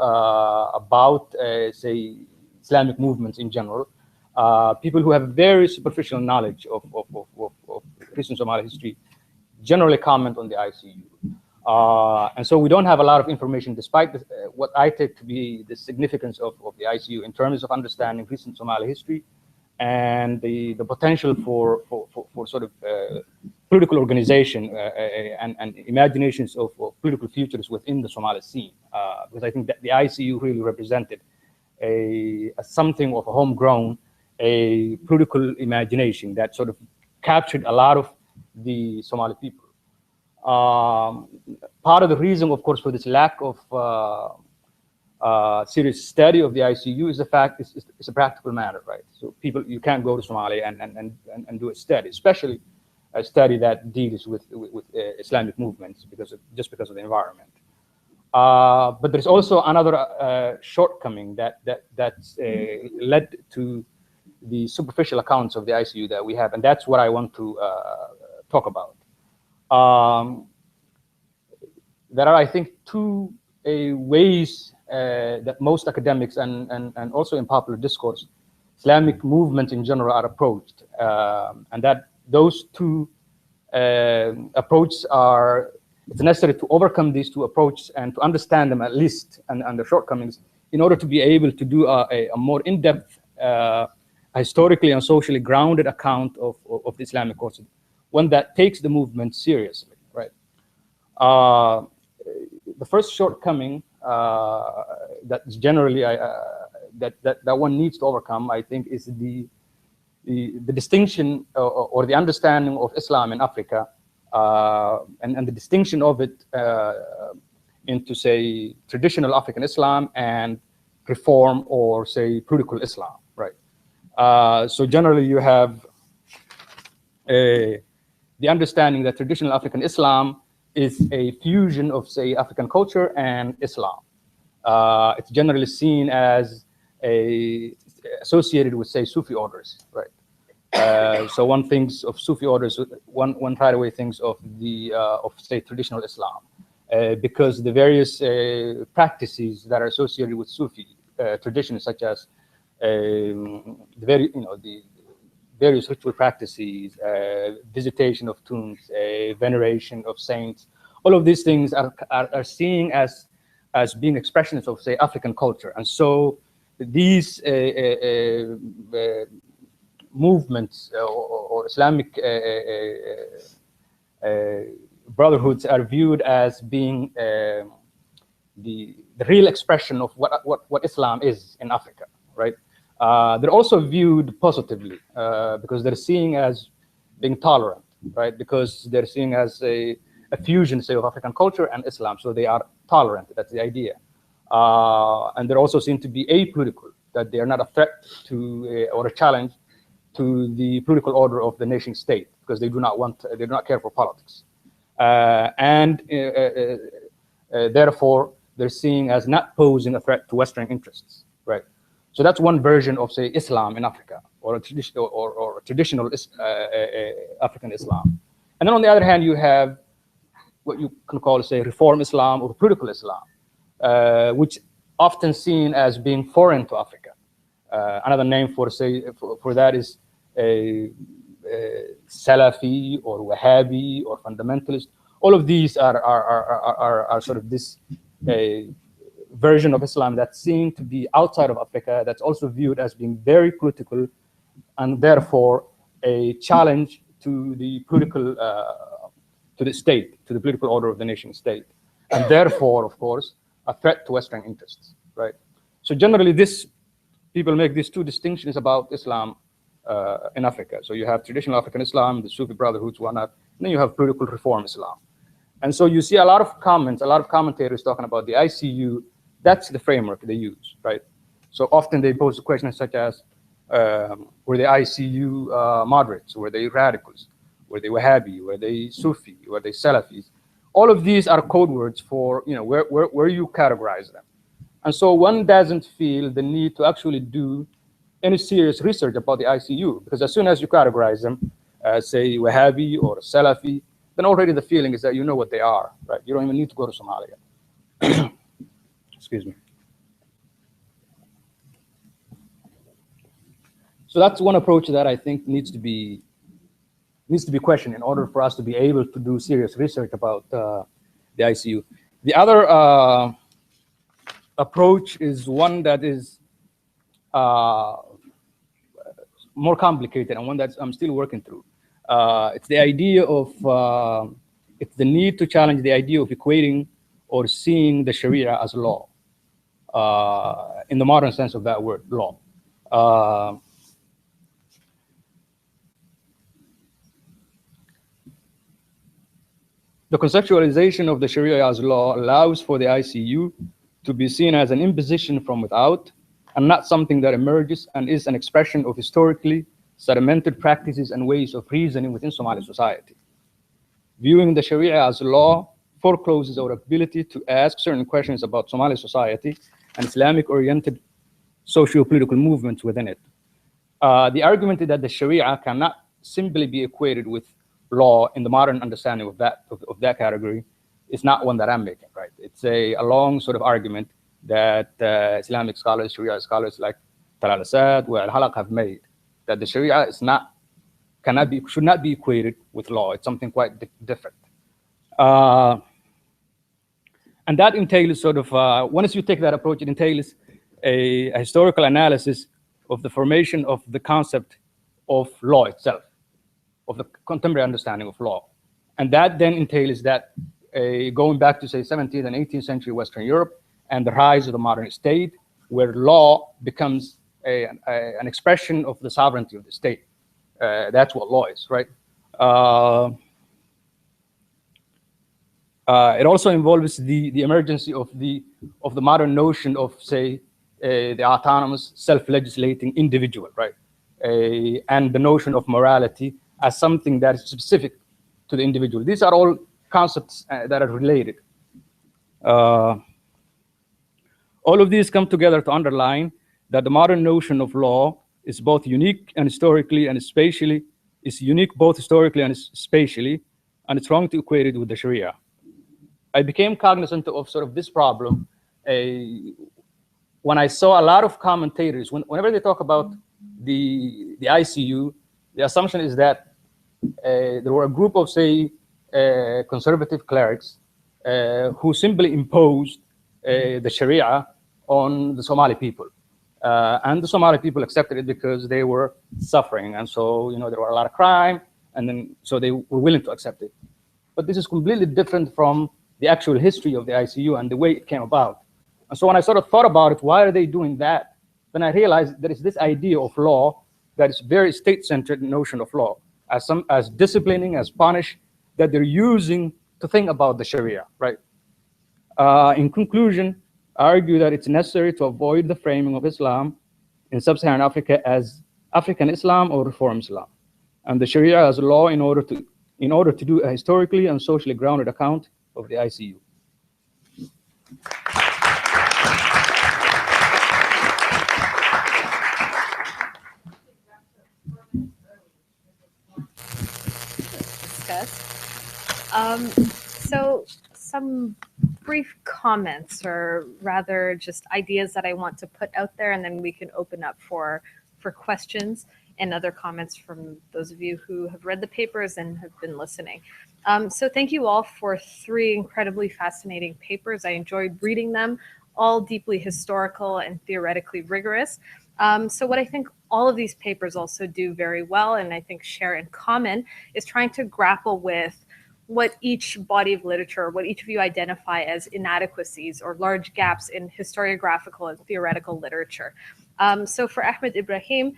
about, say, Islamic movements in general, people who have very superficial knowledge of recent Somali history generally comment on the ICU. And so we don't have a lot of information, despite what I take to be the significance of the ICU in terms of understanding recent Somali history and the potential for sort of political organization and imaginations of political futures within the Somali scene. Because I think that the ICU really represented something of a homegrown, a political imagination that sort of captured a lot of the Somali people. Part of the reason, of course, for this lack of serious study of the ICU is the fact it's a practical matter, right? So you can't go to Somalia and do a study, especially a study that deals with Islamic movements just because of the environment. But there's also another shortcoming that's led to the superficial accounts of the ICU that we have, and that's what I want to talk about. There are, I think, two ways that most academics and also in popular discourse, Islamic movements in general are approached, and that those two approaches it's necessary to overcome these two approaches and to understand them at least and their shortcomings in order to be able to do a more in-depth, historically and socially grounded account of the Islamic course, one that takes the movement seriously, right? The first shortcoming that is generally that one needs to overcome, I think, is the distinction or the understanding of Islam in Africa, and the distinction of it into, say, traditional African Islam and reform or, say, political Islam, right? So generally you have the understanding that traditional African Islam is a fusion of, say, African culture and Islam. It's generally seen as associated with, say, Sufi orders, right? So one thinks of Sufi orders, one right away thinks of say, traditional Islam, because the various practices that are associated with Sufi traditions, such as the various ritual practices, visitation of tombs, veneration of saints, all of these things are seen as being expressions of, say, African culture. And so these movements or Islamic brotherhoods are viewed as being the real expression of what Islam is in Africa, right? They're also viewed positively because they're seen as being tolerant, right? Because they're seen as a fusion, say, of African culture and Islam. So they are tolerant. That's the idea. And they're also seen to be apolitical, that they are not a threat to or a challenge to the political order of the nation state, because they do not care for politics. Therefore, they're seen as not posing a threat to Western interests, right? So that's one version of, say, Islam in Africa, or a traditional African Islam. And then on the other hand, you have what you can call, say, reform Islam or political Islam, which often seen as being foreign to Africa. Another name for that is a Salafi or Wahhabi or fundamentalist. All of these are sort of this version of Islam that's seen to be outside of Africa, that's also viewed as being very political, and therefore a challenge to the political, to the state, to the political order of the nation state, and therefore, of course, a threat to Western interests, right? So generally, people make these two distinctions about Islam in Africa. So you have traditional African Islam, the Sufi brotherhoods, whatnot, and then you have political reform Islam. And so you see a lot of comments, a lot of commentators talking about the ICU. That's the framework they use, right? So often they pose questions such as, were the ICU moderates? Were they radicals? Were they Wahhabi? Were they Sufi? Were they Salafis? All of these are code words for, you know, where you categorize them. And so one doesn't feel the need to actually do any serious research about the ICU, because as soon as you categorize them, say Wahhabi or Salafi, then already the feeling is that you know what they are, right? You don't even need to go to Somalia. Excuse me. So that's one approach that I think needs to be questioned in order for us to be able to do serious research about the ICU. The other approach is one that is more complicated and one that I'm still working through. It's the idea of, it's the need to challenge the idea of equating or seeing the Sharia as law, in the modern sense of that word, law. The conceptualization of the Sharia as law allows for the ICU to be seen as an imposition from without and not something that emerges and is an expression of historically sedimented practices and ways of reasoning within Somali society. Viewing the Sharia as law forecloses our ability to ask certain questions about Somali society and Islamic-oriented socio-political movements within it. The argument is that the Sharia cannot simply be equated with law in the modern understanding of that category is not one that I'm making, right? It's a long sort of argument that Islamic scholars, Sharia scholars like Talal Asad or Al-Halaq have made, that the Sharia is should not be equated with law. It's something quite different. And that entails sort of, once you take that approach, it entails a historical analysis of the formation of the concept of law itself, of the contemporary understanding of law. And that then entails that going back to, say, 17th and 18th century Western Europe and the rise of the modern state, where law becomes an expression of the sovereignty of the state. That's what law is, right? It also involves the emergence of the modern notion of, say, the autonomous, self-legislating individual, right? And the notion of morality as something that is specific to the individual. These are all concepts that are related. All of these come together to underline that the modern notion of law is both unique and historically and spatially, is unique both historically and spatially, and it's wrong to equate it with the Sharia. I became cognizant of sort of this problem when I saw a lot of commentators, whenever they talk about the ICU, the assumption is that there were a group of, say, conservative clerics who simply imposed the Sharia on the Somali people. And the Somali people accepted it because they were suffering. And so, you know, there were a lot of crime, and then so they were willing to accept it. But this is completely different from the actual history of the ICU and the way it came about. And so when I sort of thought about it, why are they doing that? Then I realized there is this idea of law that is very state-centered notion of law, as disciplining, as punish, that they're using to think about the Sharia, right? In conclusion, I argue that it's necessary to avoid the framing of Islam in sub-Saharan Africa as African Islam or Reform Islam, and the Sharia as law in order to do a historically and socially grounded account of the ICU. So some brief comments, or rather just ideas that I want to put out there, and then we can open up for questions and other comments from those of you who have read the papers and have been listening. So thank you all for 3 incredibly fascinating papers. I enjoyed reading them, all deeply historical and theoretically rigorous. So what I think all of these papers also do very well, and I think share in common, is trying to grapple with what each body of literature, what each of you identify as inadequacies or large gaps in historiographical and theoretical literature. So for Ahmed Ibrahim,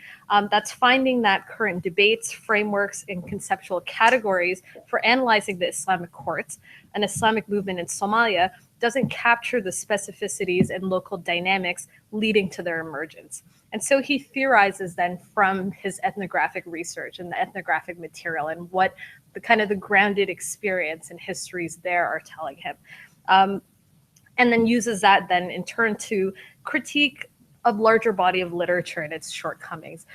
that's finding that current debates, frameworks, and conceptual categories for analyzing the Islamic courts and Islamic movement in Somalia doesn't capture the specificities and local dynamics leading to their emergence. And so he theorizes then from his ethnographic research and the ethnographic material and what the kind of the grounded experience and histories there are telling him. And then uses that then in turn to critique a larger body of literature and its shortcomings.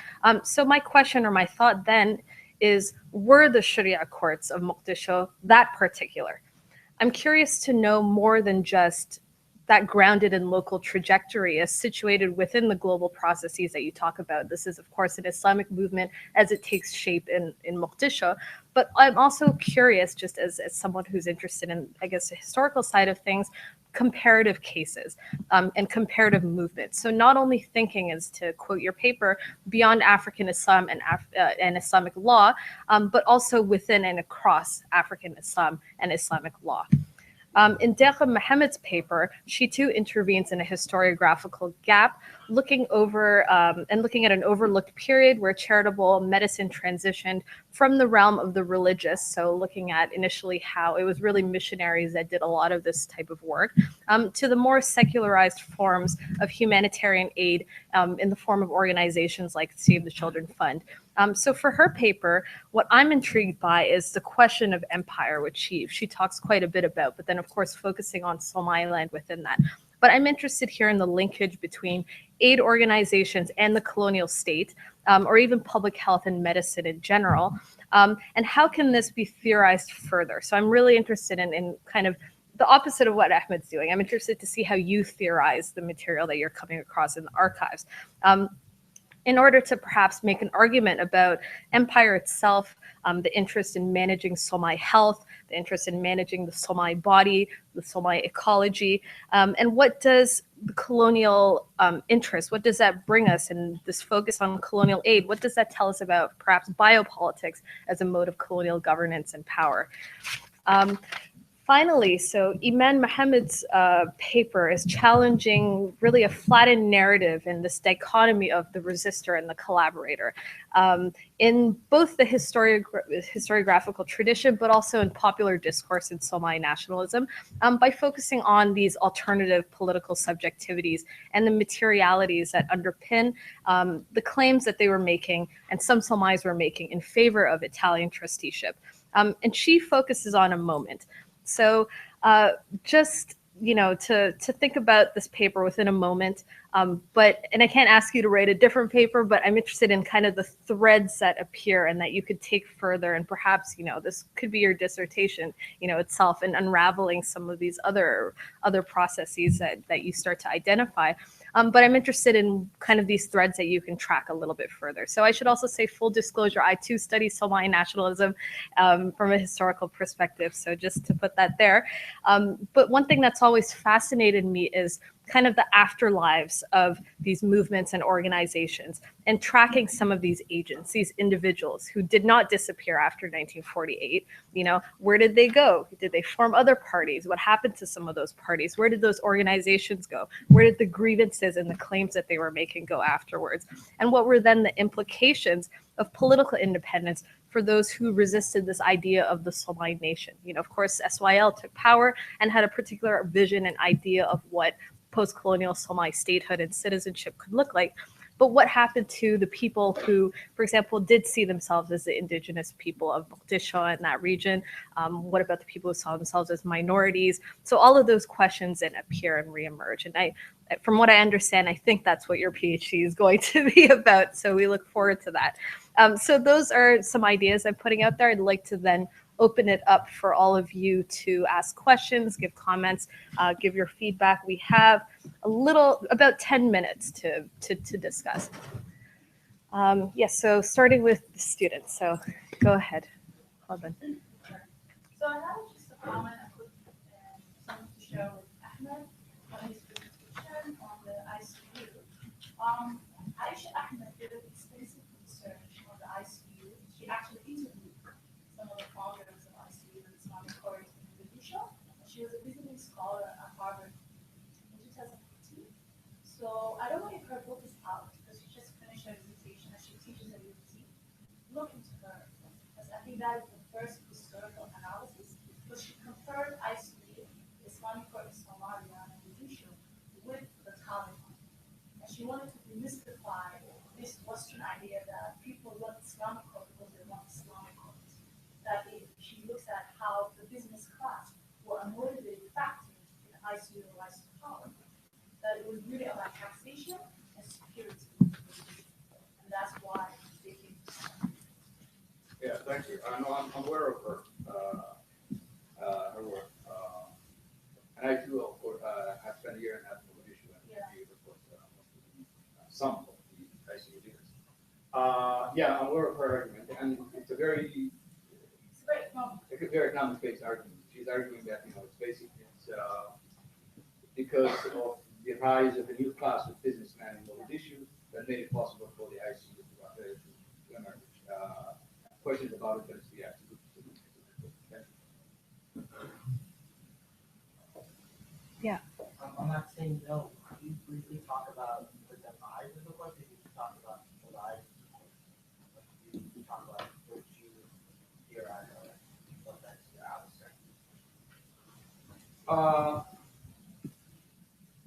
So my question or my thought then is, were the Sharia courts of Mogadishu that particular? I'm curious to know more than just that grounded in local trajectory is situated within the global processes that you talk about. This is, of course, an Islamic movement as it takes shape in Mogadishu. But I'm also curious, just as someone who's interested in, I guess, the historical side of things, comparative cases and comparative movements. So not only thinking, as to quote your paper, beyond African Islam and Islamic law, but also within and across African Islam and Islamic law. In Deika Mohamed's paper, she too intervenes in a historiographical gap, looking over and looking at an overlooked period where charitable medicine transitioned from the realm of the religious, so looking at initially how it was really missionaries that did a lot of this type of work, to the more secularized forms of humanitarian aid in the form of organizations like Save the Children Fund. So for her paper, what I'm intrigued by is the question of empire, which she talks quite a bit about, but then of course focusing on Somaliland within that. But I'm interested here in the linkage between aid organizations and the colonial state, or even public health and medicine in general, and how can this be theorized further? So I'm really interested in kind of the opposite of what Ahmed's doing. I'm interested to see how you theorize the material that you're coming across in the archives. In order to perhaps make an argument about empire itself, the interest in managing Somali health, the interest in managing the Somali body, the Somali ecology, and what does the colonial interest, what does that bring us in this focus on colonial aid? What does that tell us about perhaps biopolitics as a mode of colonial governance and power? Finally, so Iman Mohamed's paper is challenging really a flattened narrative in this dichotomy of the resistor and the collaborator in both the historiographical tradition, but also in popular discourse in Somali nationalism, by focusing on these alternative political subjectivities and the materialities that underpin the claims that they were making and some Somalis were making in favor of Italian trusteeship. And she focuses on a moment. So just, you know, to think about this paper within a moment, and I can't ask you to write a different paper, but I'm interested in kind of the threads that appear and that you could take further, and perhaps, you know, this could be your dissertation, you know, itself, and unraveling some of these other processes that you start to identify. But I'm interested in kind of these threads that you can track a little bit further. So I should also say, full disclosure, I too study Somali nationalism from a historical perspective. So just to put that there. But one thing that's always fascinated me is kind of the afterlives of these movements and organizations, and tracking some of these agents, these individuals who did not disappear after 1948. You know, where did they go? Did they form other parties? What happened to some of those parties? Where did those organizations go? Where did the grievances and the claims that they were making go afterwards? And what were then the implications of political independence for those who resisted this idea of the Somali nation? You know, of course, SYL took power and had a particular vision and idea of what post-colonial Somali statehood and citizenship could look like. But what happened to the people who, for example, did see themselves as the indigenous people of Mogadishu and that region? What about the people who saw themselves as minorities? So all of those questions then appear and reemerge. And from what I understand, I think that's what your PhD is going to be about. So we look forward to that. So those are some ideas I'm putting out there. I'd like to then open it up for all of you to ask questions, give comments, give your feedback. We have about 10 minutes to discuss. Yes, so starting with the students. So go ahead. Robin. So I have just a comment I put something to share with Ahmed on his presentation on the ICU. Aisha Ahmed did an extensive research on the ICU. She actually interviewed some of the founders of ICU and Islamic Court in Mogadishu. She was a visiting scholar at Harvard in 2015. So I don't know if her book is college because she just finished her dissertation and she teaches at UT. Look into her, because I think that is the first historical analysis. But she compared ICU, Islamic Court in Somaliland and Mogadishu, with the Taliban. And she wanted to demystify this Western idea that people want Islamic court because they want Islamic courts. That she looks at how the business class were a motivating factor in ICU rise to power. That it was really about taxation and security. And that's why they came to power. Yeah, thank you. I know I'm aware of her work. And I too, of course, have spent a year and a half in Mogadishu and reviewed, of course, some of the ICU leaders. Yeah, I'm aware of her argument, and it's a very common-based argument. She's arguing that it's basically because of the rise of a new class of businessmen in Mogadishu that made it possible for the ICU to emerge. Questions about it, but it's the absolute. Yeah. I'm not saying no. Could you briefly talk about the demise of the court? Did you talk about the rise? Did you talk about virtue, theorize, what that's your abstract?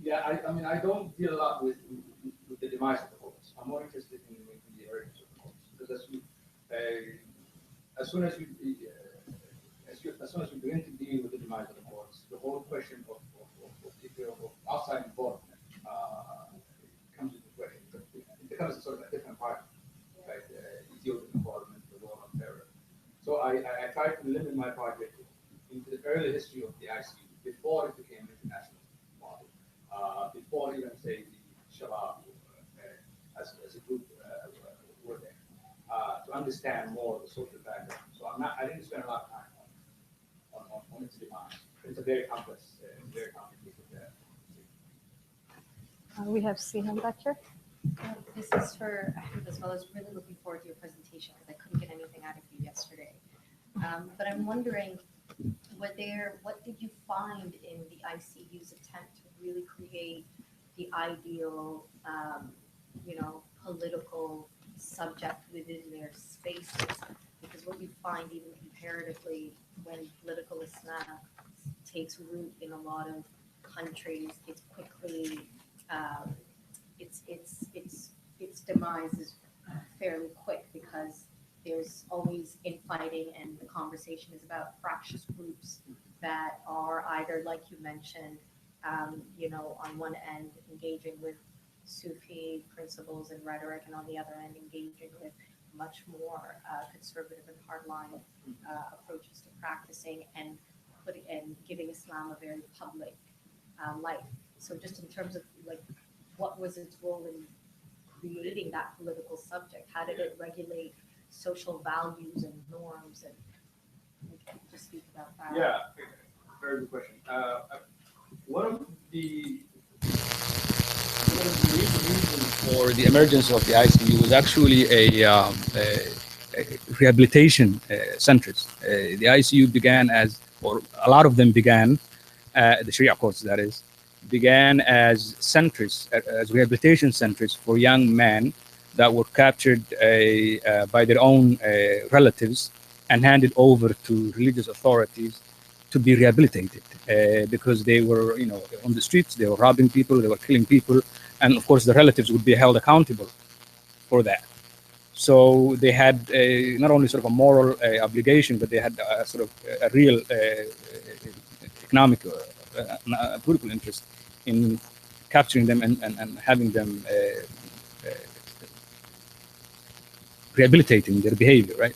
Yeah, I mean, I don't deal a lot with the demise of the courts. I'm more interested in the emergence of the courts because as soon as we begin to deal with the demise of the courts, the whole question of outside involvement comes into question. It becomes a sort of a different part, right? Ethiopian involvement, the war on terror. So I tried to limit my project into the early history of the ICU before it became an international model, before even say the Shabab as a group were there, to understand more of the social background. So I didn't spend a lot of time on its demise. It's a very complex, very complicated. We have Sihan back here. This is for Ahmed as well. I was really looking forward to your presentation because I couldn't get anything out of you yesterday. But I'm wondering, what did you find in the ICU's attempt to really create the ideal, political subject within their spaces? Because what you find even comparatively when political Islam takes root in a lot of countries, it's quickly its demise is fairly quick because there's always infighting and the conversation is about fractious groups that are either, like you mentioned, on one end engaging with Sufi principles and rhetoric, and on the other end engaging with much more conservative and hardline approaches to practicing and giving Islam a very public life. So just in terms of what was its role in creating that political subject? How did it regulate social values and norms? And just speak about that. Yeah, very good question. One of the reasons for the emergence of the ICU was actually a rehabilitation centers. The ICU began or a lot of them began, the Shari'a courts that is, began as centers, as rehabilitation centers for young men that were captured by their own relatives and handed over to religious authorities to be rehabilitated because they were, on the streets, they were robbing people, they were killing people, and of course the relatives would be held accountable for that. So they had not only sort of a moral obligation, but they had a sort of a real economic, political interest in capturing them and having them rehabilitating their behavior, right?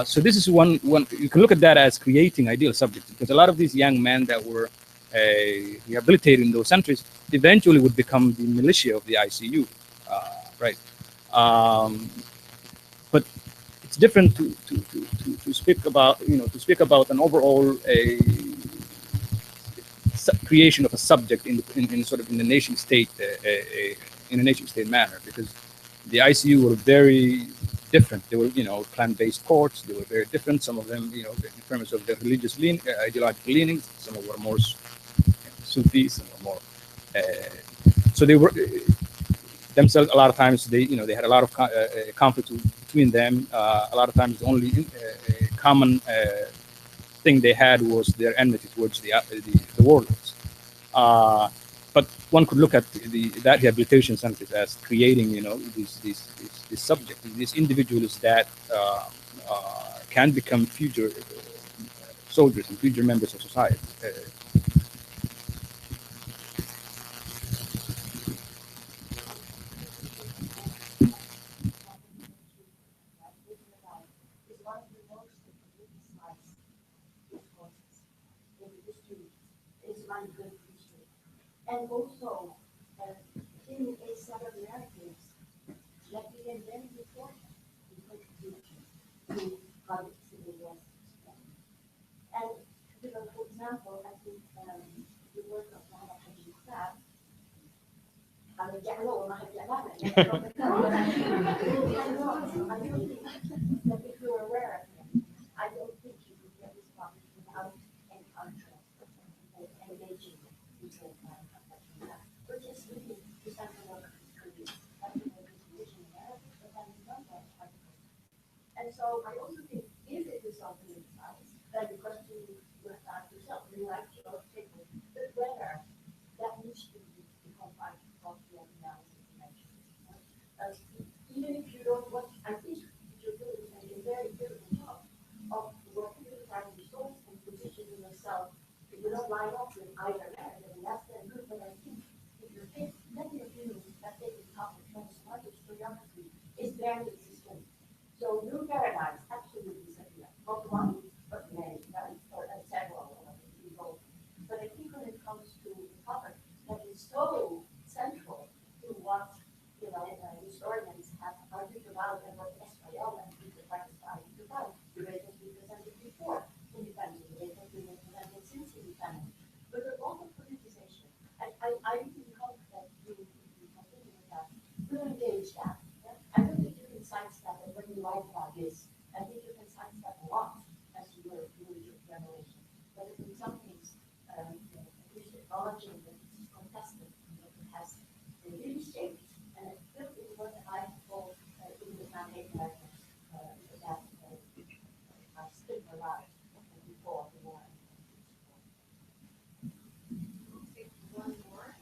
So this is one you can look at that as creating ideal subjects, because a lot of these young men that were rehabilitated in those centers eventually would become the militia of the ICU, right? But it's different to speak about an overall creation of a subject in the nation state in a nation state manner, because the ICU were very different. They were clan-based courts. They were very different. Some of them in terms of their religious ideological leanings. Some of them were more Sufi. Some were more. So they were themselves, a lot of times they had a lot of conflict between them. A lot of times the only common thing they had was their enmity towards the warlords. But one could look at that rehabilitation centers as creating, these subjects, these individuals that can become future soldiers and future members of society. And also, in a set of narratives that we invented before, we contribute to how the civilians explain. And, for example, I think the work of Mohamed I don't think that if you're aware of him, I don't think you could get this topic without any contrast and engaging people. Which is really the central work of his career. That's the vision in Arabic, but then he's not that article. And so I also think if it is something in science, then the question you have to ask yourself, you like to take it, but whether that needs to be confined to the analysis dimension. Even if you don't want, I think you're doing a very beautiful job of working with the primary resource and positioning yourself. If you don't line up with either narrative, and that's very good, but I think if you take many of you that take the topic from smart historiography is very existent. So new paradigms absolutely disappear. Not one, but many, right? Or several involved. But I think when it comes to the topic that is so central to what historians have argued about and what Israel and people practice argued about, the way that we presented before independence, the way that we presented since independence. But there's also politicization. I really hope that you continue with that. We'll engage that. Yeah? I don't think you can sidestep it when you write about this. I think you can sidestep a lot as you were doing your generation. But in some things, at least acknowledging that it's contested and that it has really shaped and it built in what I call in the Islamic narratives that are still alive before the war. One more.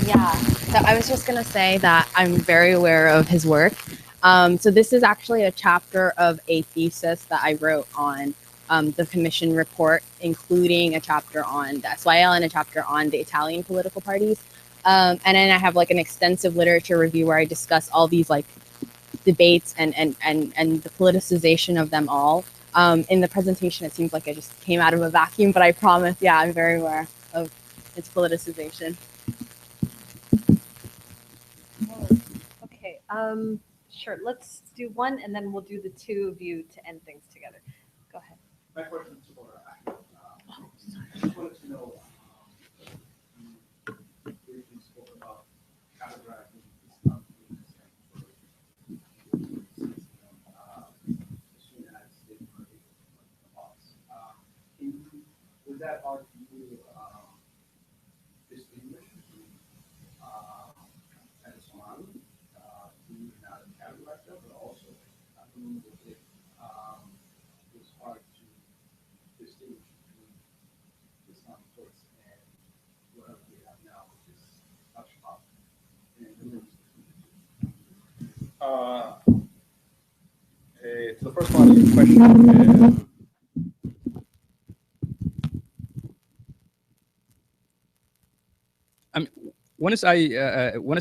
Yeah, so I was just going to say that I'm very aware of his work. So this is actually a chapter of a thesis that I wrote on the commission report, including a chapter on the SYL and a chapter on the Italian political parties. And then I have like an extensive literature review where I discuss all these like debates and the politicization of them all. In the presentation, it seems like I just came out of a vacuum, but I promise, yeah, I'm very aware of its politicization. Okay, sure. Let's do one, and then we'll do the two of you to end things together. Go ahead. My question is for Ahmed. I just wanted to know, you briefly spoke about categorizing Islam United States would that argue distinguish between and Somali? Do you not categorize that, but also I believe that it's hard to distinguish between Islamic courts and whatever we have now, which is Ashab and the links between the two. To the first part of your question, once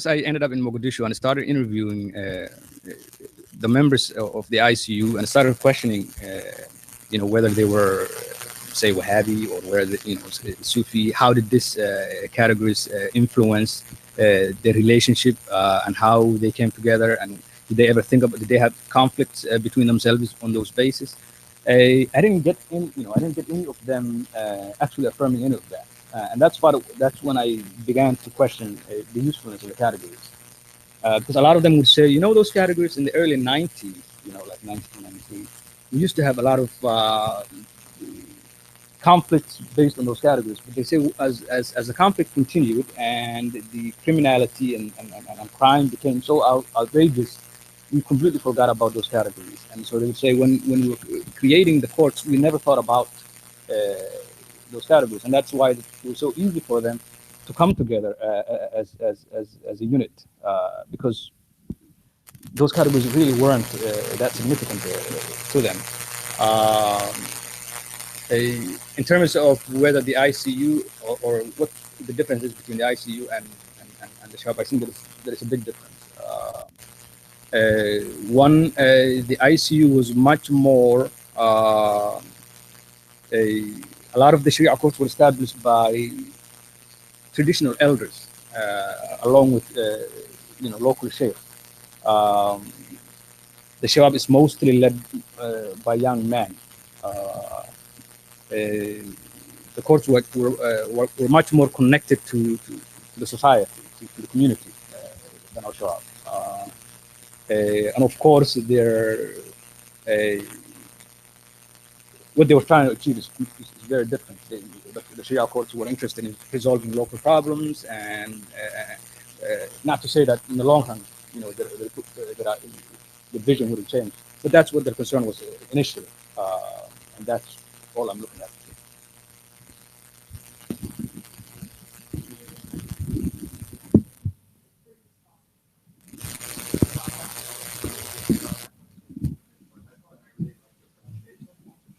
I ended up in Mogadishu and started interviewing the members of the ICU and started questioning, whether they were, say, Wahhabi or whether Sufi. How did this categories influence the relationship and how they came together, and did they ever think about? Did they have conflicts between themselves on those bases? I didn't get any of them actually affirming any of that. And that's when I began to question the usefulness of the categories. Because a lot of them would say, those categories in the early 90s, like 1993, we used to have a lot of conflicts based on those categories. But they say as the conflict continued and the criminality and crime became so outrageous, we completely forgot about those categories. And so they would say when we were creating the courts, we never thought about those categories, and that's why it was so easy for them to come together as a unit, because those categories really weren't that significant to them. In terms of whether the ICU or what the difference is between the ICU and the shop, I think there is a big difference. The ICU was much more. A lot of the Sharia courts were established by traditional elders, along with local sheikhs. The Shabab is mostly led by young men. The courts were much more connected to the society, to the community than our Shabab. And of course, what they were trying to achieve is very different. The Sharia courts were interested in resolving local problems, and not to say that in the long run, the vision wouldn't change, but that's what their concern was initially, and that's all I'm looking at.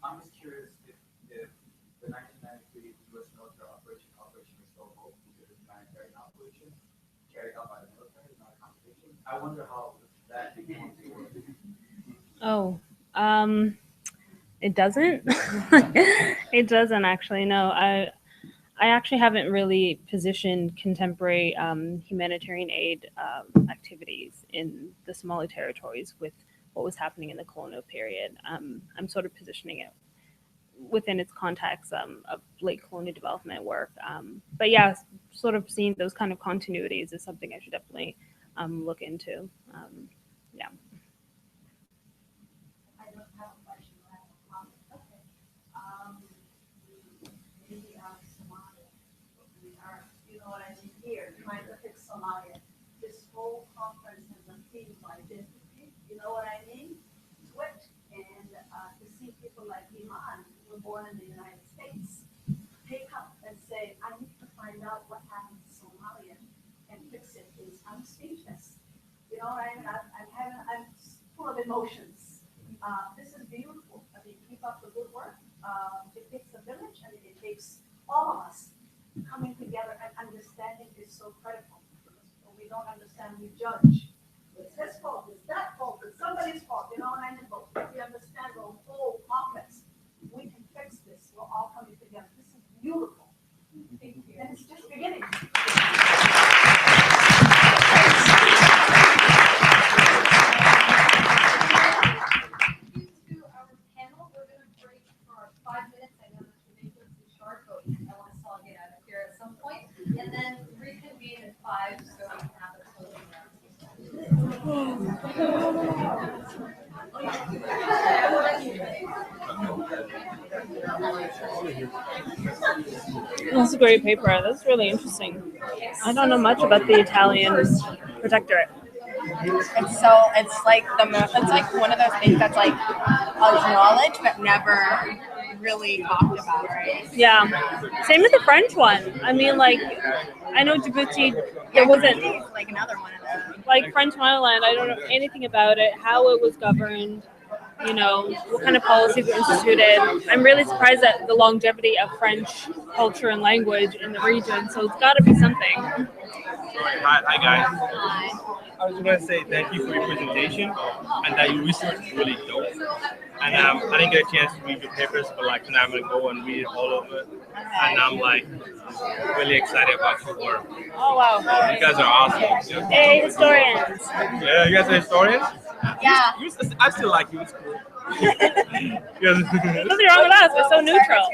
I'm just curious if the 1993 U.S. military operation is still called a humanitarian operation carried out by the military, not a competition. I wonder how that becomes work. Oh, it doesn't. It doesn't actually. No, I actually haven't really positioned contemporary humanitarian aid activities in the Somali territories with what was happening in the colonial period. I'm sort of positioning it within its context of late colonial development work. But yeah, sort of seeing those kind of continuities is something I should definitely look into. Yeah. I don't have a question, I have a comment. Okay. We are Somalia. We are, you know what I mean, here, trying to fix Somalia. This whole conference has a theme of identity, you know what I mean? Switch. And to see people like Iman, who were born in the United States, take up and say, I need to find out what happened to Somalia and fix it, is I'm speechless. You know, I'm full of emotions. This is beautiful. I mean, keep up the good work. It takes a village, and it takes all of us coming together, and understanding is so critical. When we don't understand, we judge. It's his fault, it's that fault, it's somebody's fault, you know what I mean? But if we understand the whole complex, we can fix this. We're all coming together. This is beautiful. And it's just beginning. And then reconvene at 5 so we can have a closing That's a great paper. That's really interesting. I don't know much about the Italian protectorate. It's like one of those things that's like acknowledged but never really talked about, right? Yeah. Same with the French one. I mean, like, I know Djibouti, there wasn't, like another one of those. like French Somaliland, I don't know anything about it, how it was governed, you know, what kind of policies were instituted. I'm really surprised at the longevity of French culture and language in the region, so it's got to be something. Hi guys. I was going to say thank you for your presentation, and that your research is really dope. And I didn't get a chance to read your papers, but like tonight I'm going to go and read all of it. And I'm like really excited about your work. Oh wow. You guys are awesome. Hey, historians. Yeah, you guys are historians? Yeah. I still like you, it's cool. There's nothing wrong with us, we're so neutral.